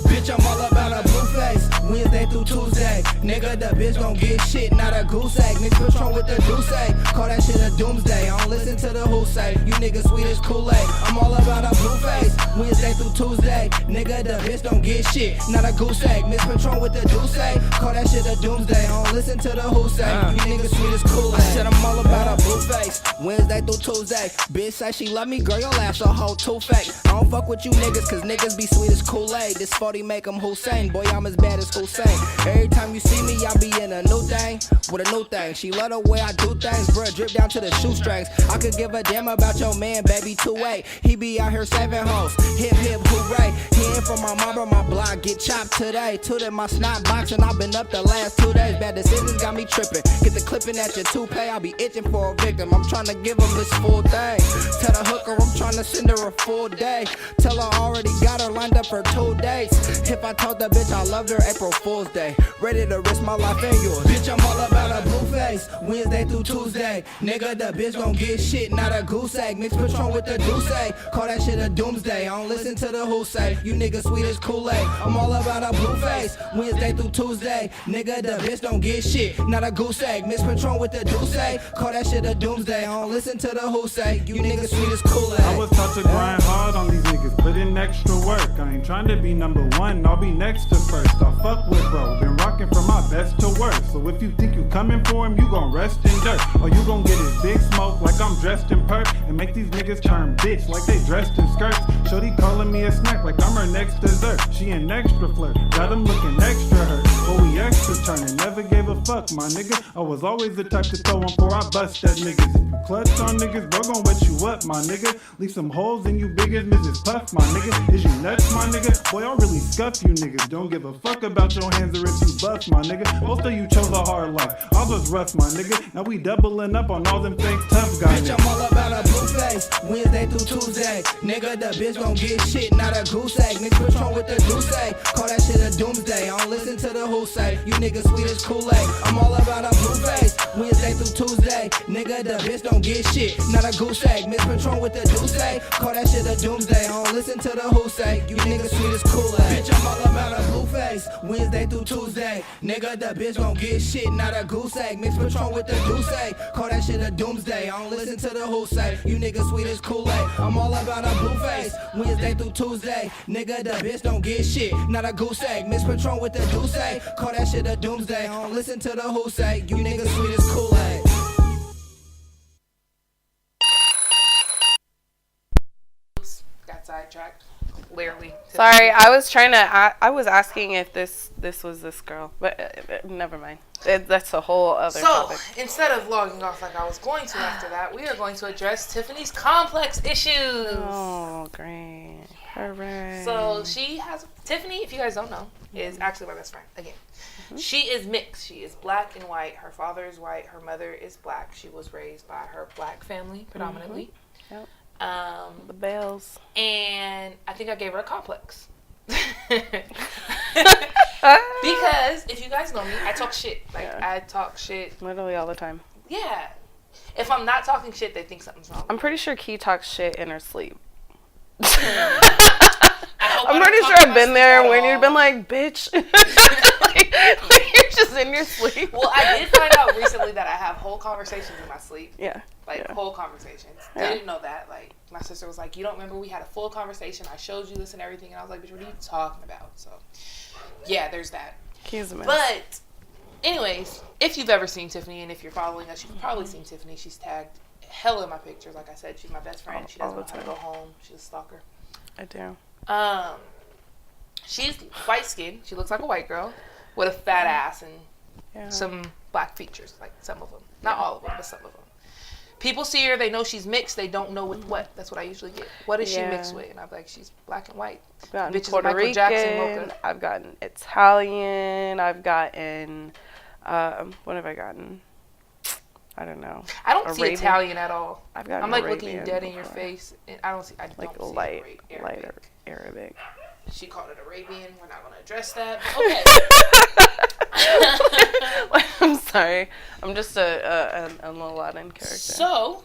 Bitch, I'm all about a blue face. Wednesday through Tuesday. Nigga, the bitch gon' get shit, not a goose egg. Mix Patron with the Douce. Call that shit a doomsday. I don't listen to the who say. You niggas sweet as Kool-Aid. I'm all about a blue face. Wednesday through Tuesday. Nigga, the bitch don't get shit, not a goose egg. Mix Patron with the Douce. Call that shit a doomsday. I don't listen to the who say. You niggas sweet as Kool-Aid. I said I'm all about a blue face. Wednesday through Tuesday. Bitch say she love me, girl, your ass a whole too fake. I don't fuck with you niggas, cause niggas be sweet as Kool-Aid. This 40 make 'em Hussein. Boy, I'm as bad as Hussein. Every time you see me, I be in a new thing with a new thing. She love the way I do things, bruh, drip down to the shoestrings. I could give a damn about your man, baby, 2-8. He be out here saving hoes, hip hip hooray. He ain't from my mama, my block get chopped today. Tooted my snot box and I've been up the last 2 days. Bad decisions got me tripping. Get the clipping at your toupee, I be itching for a victim. I'm trying to give him this full thing. Tell the hooker I'm trying to send her a full day. Tell her I already got her lined up for 2 dates. If I told the bitch I loved her, April Fool's Day. Ready to risk my life and yours. Bitch, I'm all about a blue face. Wednesday through Tuesday. Nigga, the bitch gon' get shit, not a goose egg. Mix Patron with the Douce. Call that shit a doomsday. I don't listen to the who say. You niggas sweet as Kool-Aid. I'm all about a blue face. Wednesday through Tuesday. Nigga, the bitch don't get shit, not a goose egg. Mix Patron with the Douce. Call that shit a doomsday. I don't listen to the who say. You niggas sweet as Kool-Aid. I was taught to grind hard on these niggas, put in extra work. I ain't trying to be number one, I'll be next to first. I fuck with bro, been rocking from my best to worst. So if you think you coming for him, you gon' rest in dirt. Or you gon' get his big smoke like I'm dressed in perp. And make these niggas turn bitch like they dressed in skirts. Shorty calling me a snack like I'm her next dessert. She an extra flirt, got him looking extra hurt. But we extra turning, never gave a fuck, my nigga. I was always the type to throw him before I bust at niggas. If you clutch on niggas, bro gon' wet you up, my nigga. Leave some holes in you big as Mrs. Puff, my nigga. Is you nuts, my nigga? Boy, I'll really scuff you niggas. Don't give a fuck about your hands or if you bust, my nigga. Most of you chose a hard life. Ours was rough, my nigga. Now we doubling up on all them fake tough guys. Bitch, I'm all about a blue face. Wednesday through Tuesday. Nigga, the bitch gon' get shit, not a goose egg. Mix Patron with the Douce. Call that shit a doomsday. I don't listen to the who say. You niggas sweet as Kool-Aid. I'm all about a blue face. Wednesday through Tuesday. Nigga, the bitch don't get shit, not a goose egg. Mix Patron with the Douce. Call that shit a doomsday. I don't listen to the who say. You niggas sweet as Kool-Aid. Bitch, I'm all about a blue face. Wednesday through Tuesday. Nigga, the bitch gon' get shit, not a goose egg. Mix Patron with the Douce. Call that shit a doomsday. I don't listen to the who say. You niggas sweet as Kool-Aid. I'm all about a blue face. Wednesday through Tuesday. Nigga, the bitch don't get shit, not a goose egg. Mix Patron with the Douce. Call that shit a doomsday. I don't listen to the who say. You niggas sweet as Kool-Aid. Got sidetracked. Literally. Sorry, I was trying to. I was asking if this was this girl, but never mind. That's a whole other topic. So, instead of logging off like I was going to after that, we are going to address Tiffany's complex issues. Oh, great. Hooray. So, Tiffany, if you guys don't know, is actually my best friend, again. Mm-hmm. She is mixed. She is black and white. Her father is white. Her mother is black. She was raised by her black family, predominantly. Mm-hmm. Yep. The Bells. And I think I gave her a complex. Because if you guys know me, I talk shit. I talk shit literally all the time. Yeah. If I'm not talking shit, they think something's wrong. I'm pretty sure Key talks shit in her sleep. I'm pretty sure I've been there when you've been like, bitch. like, you're just in your sleep. Well, I did find out recently that I have whole conversations in my sleep. Yeah. Whole conversations. Yeah. They didn't know that. Like, my sister was like, you don't remember we had a full conversation. I showed you this and everything. And I was like, bitch, what are you talking about? So, yeah, there's that. Key's a mess. But, anyways, if you've ever seen Tiffany, and if you're following us, you've probably seen Tiffany. She's tagged hell in my pictures. Like I said, she's my best friend. She doesn't know how to go home. She's a stalker. I do. She's white skinned. She looks like a white girl with a fat ass and some black features, like some of them. Not all of them, but some of them. People see her, they know she's mixed, they don't know with what. That's what I usually get. What is she mixed with? And I'm like, she's black and white. I've gotten Bitches Puerto Michael Rican, Jackson mocha. I've gotten Italian, I've gotten, what have I gotten? I don't know. I don't see Arabian. Italian at all. I've gotten I'm like Arabian looking dead in your before. face. And I don't see Lighter Arabic. Arabic. She called it Arabian. We're not going to address that. But okay. I'm sorry. I'm just a Aladdin character. So,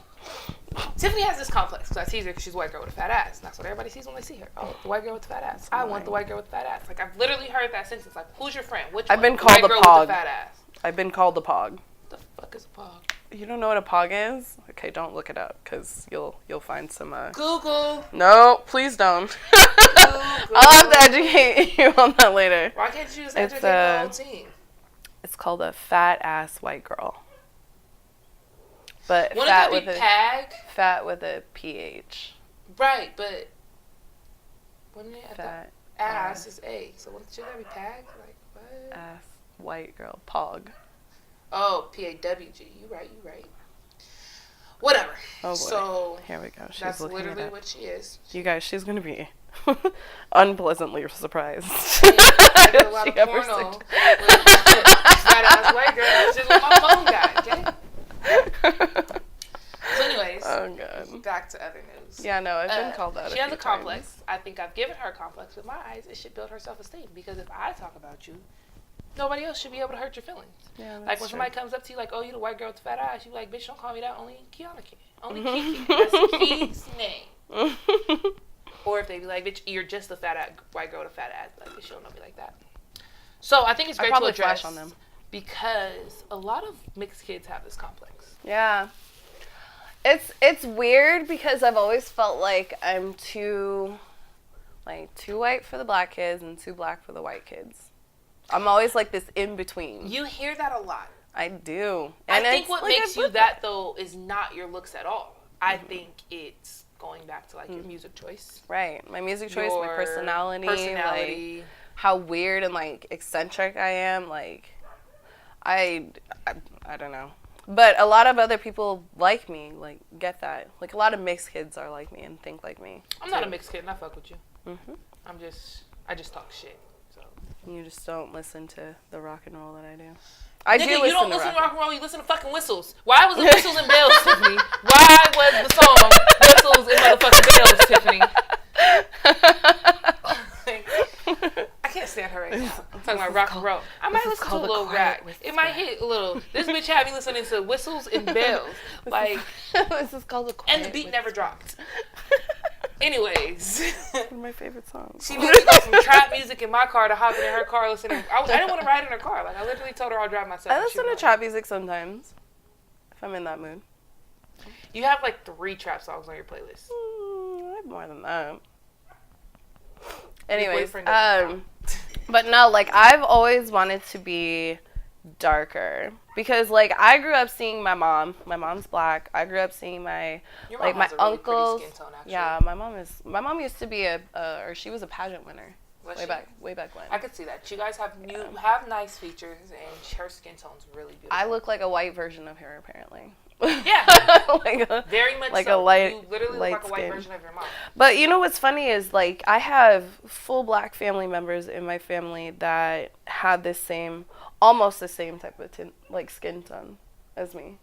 Tiffany has this complex because I tease her because she's a white girl with a fat ass. And that's what everybody sees when they see her. Oh, the white girl with the fat ass. I want the white girl with the fat ass. Like, I've literally heard that sentence. Like, who's your friend? Which I've one? been The called white a girl pog. with the fat ass. I've been called a pog. The fuck is a pog? You don't know what a pog is? Okay, don't look it up because you'll find some. Google. No, please don't. I'll have to educate you on that later. Why can't you just educate the whole team? It's called a fat ass white girl. But Wouldn't fat that with be a pag? fat with a ph. Right, but wouldn't it? Fat Ass is A, so should that be pag? Like what? ass white girl pog. Oh, PAWG. You right. Whatever. Oh boy. So Here we go. She's that's looking literally it up. what she is. You guys, she's gonna be unpleasantly surprised. I do a lot She of ever porno said- with fat ass white girl. That's just what my phone got, okay? So anyways, Oh god. back to other news. Yeah, no, I've been called that. She has a complex. I think I've given her a complex. With my eyes, it should build her self-esteem. Because if I talk about you, nobody else should be able to hurt your feelings. Yeah, Like that's when true. somebody comes up to you like, oh, you the white girl with the fat ass, you like, bitch, don't call me that. Only Kiana can. Only Kiki. That's Kiki's name. Or if they be like, bitch, you're just the fat ass, white girl with a fat ass. Like, bitch, you don't know me like that. So I think it's I great to probably address flash on them. because a lot of mixed kids have this complex. Yeah. It's weird because I've always felt like I'm too white for the black kids and too black for the white kids. I'm always like this in between. You hear that a lot. I do. And And I think it's what like makes I you put that though is not your looks at all. I think it's going back to like your music choice. Right. My music choice, my Your personality, like how weird and like eccentric I am. Like I don't know. But a lot of other people like me, like get that. Like a lot of mixed kids are like me and think like me. I'm not a mixed kid and I fuck with you. I just talk shit. So You just don't listen to the rock and roll that I do. I nigga, do you listen don't to listen rock. to rock and roll, you listen to fucking whistles. Why was it whistles and bells, Tiffany? Why was the song whistles and motherfucking bells, Tiffany? I can't stand her right now. I'm talking about rock and roll. I might listen to a little rap. It might hit a little. This bitch had me listening to whistles and bells. Like, This is called a quiet and the beat whisper. never dropped. Anyways. One of my favorite songs. She made me go from trap music in my car to hopping in her car listening. I didn't want to ride in her car. Like, I literally told her I'll drive myself. I and she listen to won't. trap music sometimes if I'm in that mood. You have like 3 trap songs on your playlist. I have more than that. Anyways, boyfriend doesn't but no, like I've always wanted to be darker because like I grew up seeing my mom. My mom's black. I grew up seeing my Your like mom my has a really pretty uncles. skin tone, actually. Yeah, my mom used to be or she was a pageant winner. Was way she? back when. I could see that. You guys have have nice features, and her skin tone's really beautiful. I look like a white version of her apparently. Yeah, like a, very much like so. a light, You literally look light like a white skin. version of your mom. But you know what's funny is like I have full black family members in my family that had this same, almost the same type of like skin tone as me.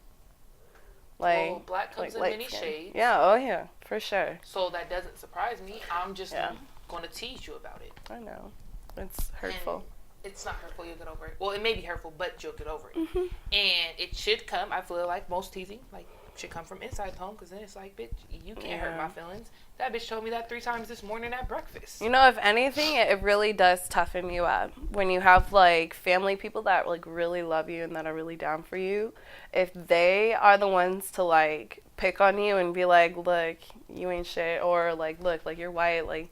Like Well, black comes in light many skin. shades. Yeah, oh yeah, for sure. So that doesn't surprise me. I'm just Yeah. going to tease you about it. I know, it's hurtful. And it's not hurtful. You'll get over it. Well, it may be hurtful, but you'll get over it. Mm-hmm. And it should come. I feel like most teasing, like, should come from inside the home, because then it's like, bitch, you can't hurt Yeah. my feelings. That bitch told me that 3 times this morning at breakfast. You know, if anything, it really does toughen you up when you have like family people that like really love you and that are really down for you. If they are the ones to like pick on you and be like, look, you ain't shit, or like, look, like you're white, like,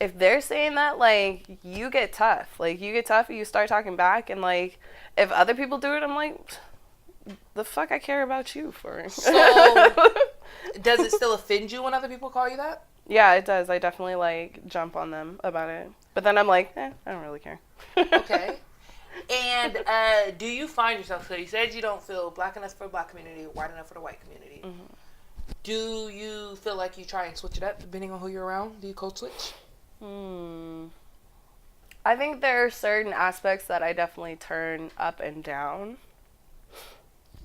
if they're saying that, like, you get tough. Like, you get tough and you start talking back. And, like, if other people do it, I'm like, the fuck I care about you for? So, does it still offend you when other people call you that? Yeah, it does. I definitely, like, jump on them about it. But then I'm like, I don't really care. Okay. And do you find yourself, so you said you don't feel black enough for the black community, white enough for the white community. Mm-hmm. Do you feel like you try and switch it up depending on who you're around? Do you code switch? I think there are certain aspects that I definitely turn up and down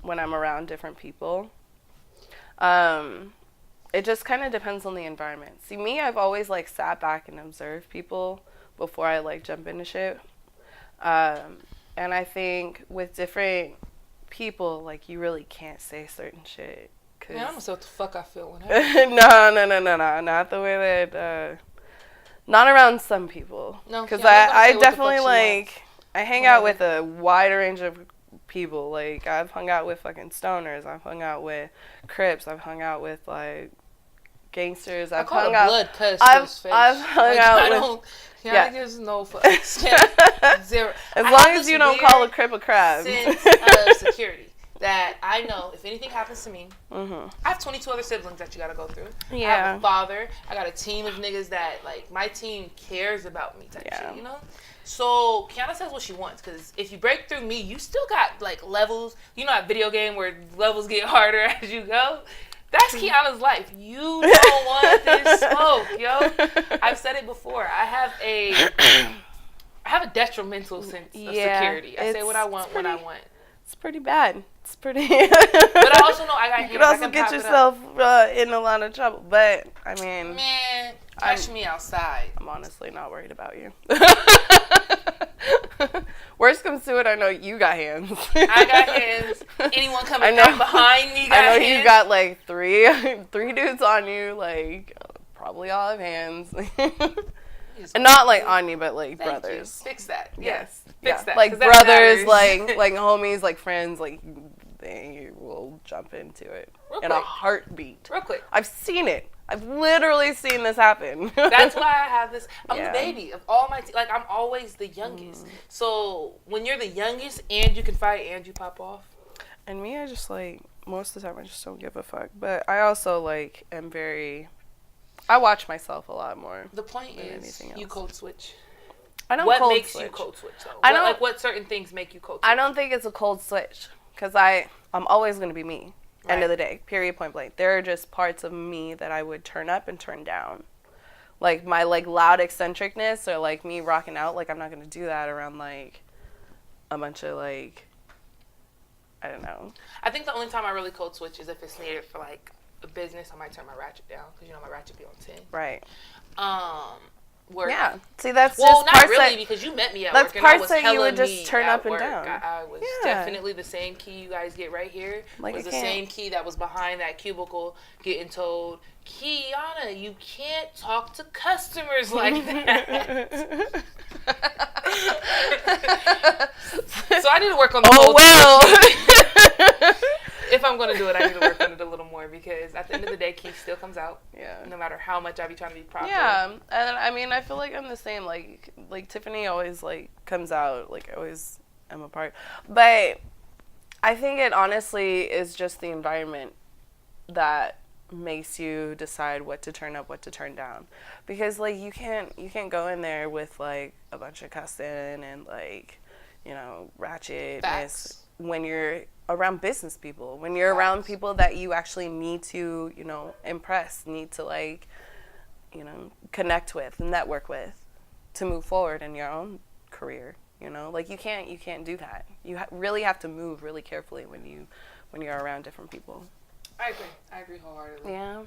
when I'm around different people. It just kind of depends on the environment. See, me, I've always, like, sat back and observed people before I, like, jump into shit. And I think with different people, like, you really can't say certain shit. Yeah, I don't know what the fuck I feel when No, not the way that, not around some people. No, because yeah, I definitely, like, I hang out with a wide range of people. Like, I've hung out with fucking stoners, I've hung out with Crips, I've hung out with, like, gangsters, I've hung out, I've hung out with, yeah, there's no fucks. Zero. As long as you don't call a Crip a crab. Sense of security. That I know if anything happens to me, I have 22 other siblings that you gotta go through. Yeah. I have a father. I got a team of niggas that, like, my team cares about me type shit, you know? So Kiana says what she wants, because if you break through me, you still got, like, levels. You know that video game where levels get harder as you go? That's Kiana's life. You don't want this smoke, yo. I've said it before. I have a detrimental sense of security. I say what I want when I want. It's pretty bad. It's pretty. But I also know I got. You could also get yourself in a lot of trouble. But I mean, man, catch me outside. I'm honestly not worried about you. Worst comes to it, I know you got hands. I got hands. Anyone coming down behind me got hands. I know you got like three dudes on you. Like, probably all have hands. And not like on you, but like brothers. Fix that. Yes. Fix that. Like brothers, like homies, like friends, like they will jump into it in a heartbeat. Real quick. I've seen it. I've literally seen this happen. That's why I have this. I'm the baby of all my like I'm always the youngest. So when you're the youngest and you can fight and you pop off. And me, I just like most of the time I just don't give a fuck. But I also like am very. I watch myself a lot more. The point is, you code switch. I don't. What makes you code switch though? I don't like what certain things make you code switch. I don't think it's a cold switch because I'm always gonna be me. End of the day, period, point blank. There are just parts of me that I would turn up and turn down, like my like loud eccentricness or like me rocking out. Like I'm not gonna do that around like a bunch of like I don't know. I think the only time I really code switch is if it's needed for like a business. I might turn my ratchet down because you know my ratchet be on 10. Right. Work. Yeah. See, that's well, just not parts really that, because you met me at that's work and I parts was that hella you would just me turn at up and work. down. I was definitely the same key you guys get right here. Like was the same key that was behind that cubicle getting told, Kiana, you can't talk to customers like that. So I need to work on the whole thing. If I'm going to do it, I need to work on it a little more because at the end of the day, Keith still comes out. Yeah. No matter how much I be trying to be proper. Yeah. And I mean, I feel like I'm the same. Like Tiffany always like comes out. Like I always am a part. But I think it honestly is just the environment that makes you decide what to turn up, what to turn down. Because like you can't go in there with like a bunch of cussing and like, you know, ratchetness when you're around business people, when you're around people that you actually need to, you know, impress, need to like, you know, connect with, network with, to move forward in your own career. You know, like you can't do that. You really have to move really carefully when you're around different people. I agree wholeheartedly. Yeah.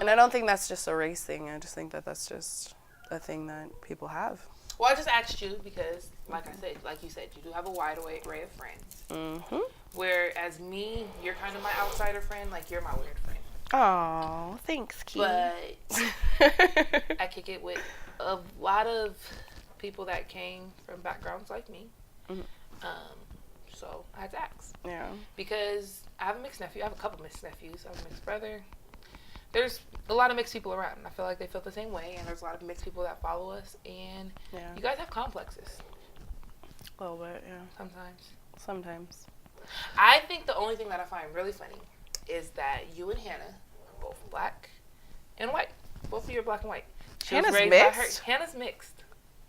And I don't think that's just a race thing. I just think that that's just a thing that people have. Well, I just asked you because, like I said, like you said, you do have a wide array of friends. Mm-hmm. Whereas me, you're kind of my outsider friend. Like, you're my weird friend. Oh, thanks, Keith. But I kick it with a lot of people that came from backgrounds like me. Mm-hmm. So I had to ask. Yeah. Because I have a mixed nephew. I have a couple mixed nephews. I have a mixed brother. there's a lot of mixed people around. And I feel like they feel the same way, and there's a lot of mixed people that follow us, and you guys have complexes. A little bit, yeah. Sometimes. I think the only thing that I find really funny is that you and Hannah are both black and white. Both of you are black and white. Hannah's mixed? Hannah's mixed.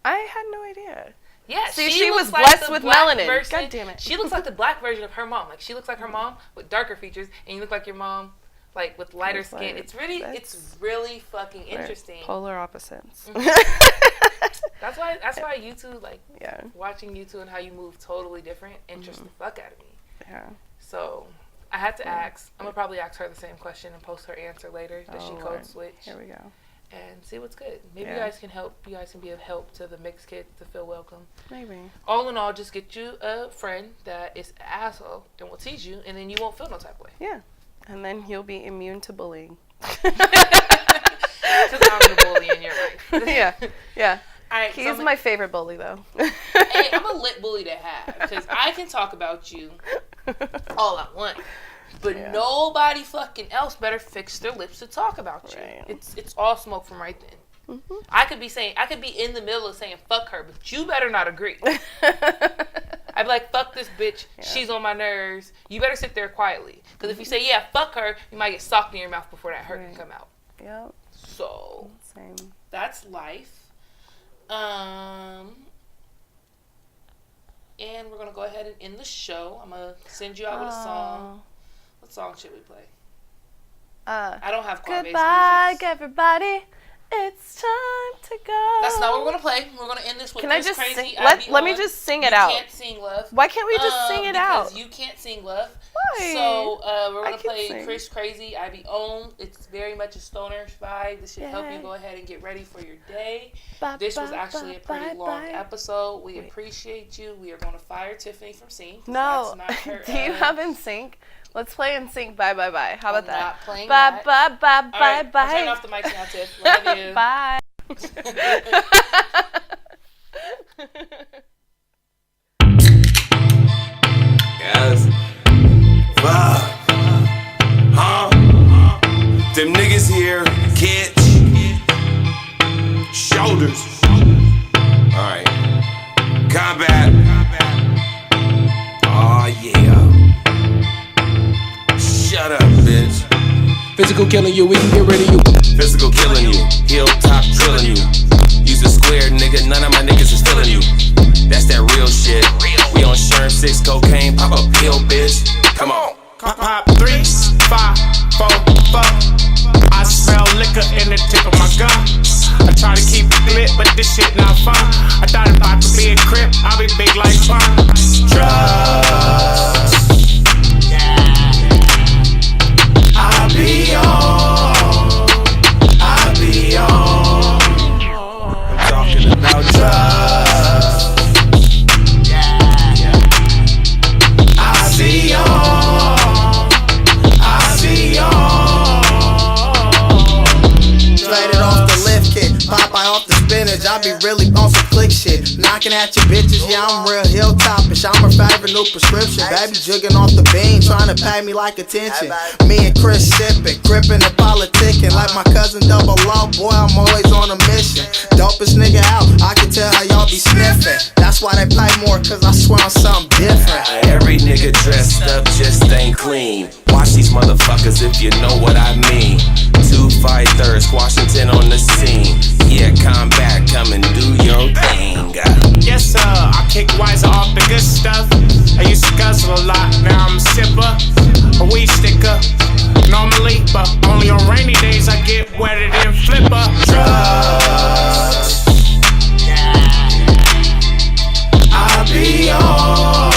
I had no idea. Yeah, See, she looks was like blessed the with black melanin. version- God damn it. She looks like the black version of her mom. Like, she looks like her mom with darker features, and you look like your mom, like, with lighter That's skin. like- It's really fucking interesting. Polar opposites. That's why you two, like, Yeah. watching you two and how you move totally different interests the fuck out of me. Yeah. So I had to ask. I'm gonna probably ask her the same question and post her answer later. Does she Oh, code Lord. switch? Here we go. And see what's good. Maybe Yeah. you guys can help. You guys can be of help to the mixed kids to feel welcome. Maybe. All in all, just get you a friend that is an asshole and will tease you, and then you won't feel no type of way. Yeah. And then you'll be immune to bullying. Because I'm the bully in your life. Yeah. All right, He's my favorite bully, though. Hey, I'm a lit bully to have because I can talk about you all I want, but nobody fucking else better fix their lips to talk about you. Right. It's all smoke from right then. I could be in the middle of saying fuck her, but you better not agree. I'd be like, fuck this bitch. She's on my nerves. You better sit there quietly. Because if you say, yeah, fuck her, you might get socked in your mouth before that hurt can come out. Yep. So, Same. that's life. And we're going to go ahead and end the show. I'm going to send you out with a song. What song should we play? I don't have Kwame's Goodbye, music. everybody. It's time to go. That's not what we're going to play. We're going to end this with Can I Chris just Crazy. sing? Let me just sing it out. You can't sing Love. Why can't we just sing it out? Because you can't sing Love. Why? So we're I going to can play sing. Chris Crazy, I Be Own. It's very much a stoner vibe. This should help you Yay. go ahead and get ready for your day. Bye, This was bye, actually a pretty bye, long bye. episode. We appreciate you. We are going to fire Tiffany from Sync. No. That's not her, Do you have In Sync? Let's play In Sync. Bye, bye, bye. How about I'm that? not playing Bye, that. bye, bye, All bye, right, bye. I'll turn off the mic now, Tiff. Love you. Bye. Yes. Fuck. Huh? Them niggas here, catch. Shoulders. Alright. Combat. Oh yeah. Shut up, bitch. Physical killing you, we can get rid of you. Physical killing you, hilltop drilling you. Use a square, nigga, none of my niggas is feeling you. That's that real shit. We on Sherm 6 cocaine, pop a pill, bitch. Come on. Pop 3, 5, 4, fuck. I smell liquor in the tip of my gun. I try to keep it lit, but this shit not fun. I thought if I could be a crip, I'll be big like fun. Drugs. I be on. I be on. I'm talking about drugs. I see on. I see on. Straight it off the lift kit, Popeye off the spinach. I be really on some click shit. Knocking at your bitches, yeah, I'm real hilltopish. I'm her favorite new prescription. Baby jugging off the bean, trying to pay me like attention. Me and Chris sipping, gripping and politicking. Like my cousin Double O, boy, I'm always on a mission. Dopest nigga out, I can tell how y'all be sniffing. That's why they pay more, cause I swear I'm something different. Every nigga dressed up just ain't clean. Watch these motherfuckers if you know what I mean. 2 fighters, Washington on the scene. Yeah, combat, come and do your thing. Yes, sir, I kick wiser off the good stuff. I used to guzzle a lot, now I'm a sipper, a weed sticker. Normally, but only on rainy days I get wetter than flipper. Drugs. I be on.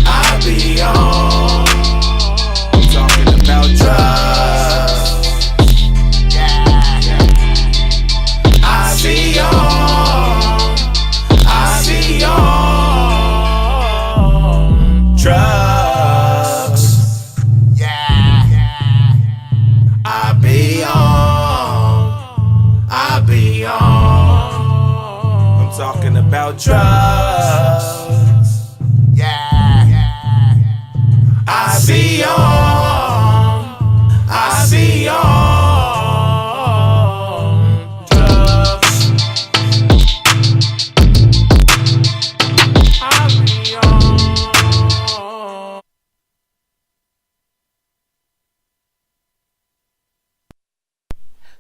I be on. I'm talking about drugs. I see on. I see on. Drugs. I be on. I be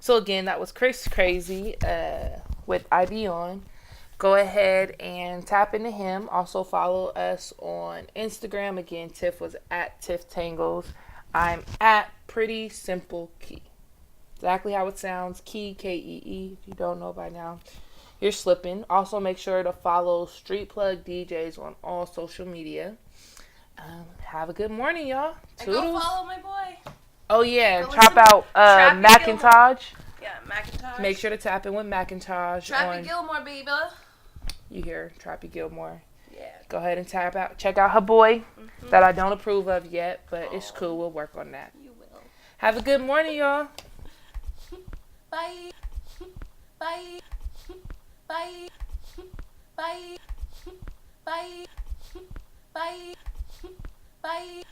So again, that was Chris Crazy with IB on. Go ahead and tap into him. Also follow us on Instagram. Again, Tiff was at Tiff Tangles. I'm at Pretty Simple Key. Exactly how it sounds. Key, K-E-E. If you don't know by now, you're slipping. Also make sure to follow Street Plug DJs on all social media. Have a good morning, y'all. Toodles. And go follow my boy. Oh yeah, Go chop listen to out Trappy Macintosh. Yeah, Macintosh. Make sure to tap in with Macintosh. Trappy Gilmore, baby. You hear Trappy Gilmore. Yeah. Go ahead and check out her boy that I don't approve of yet, but it's cool. We'll work on that. You will. Have a good morning, y'all. Bye. Bye. Bye. Bye. Bye. Bye. Bye.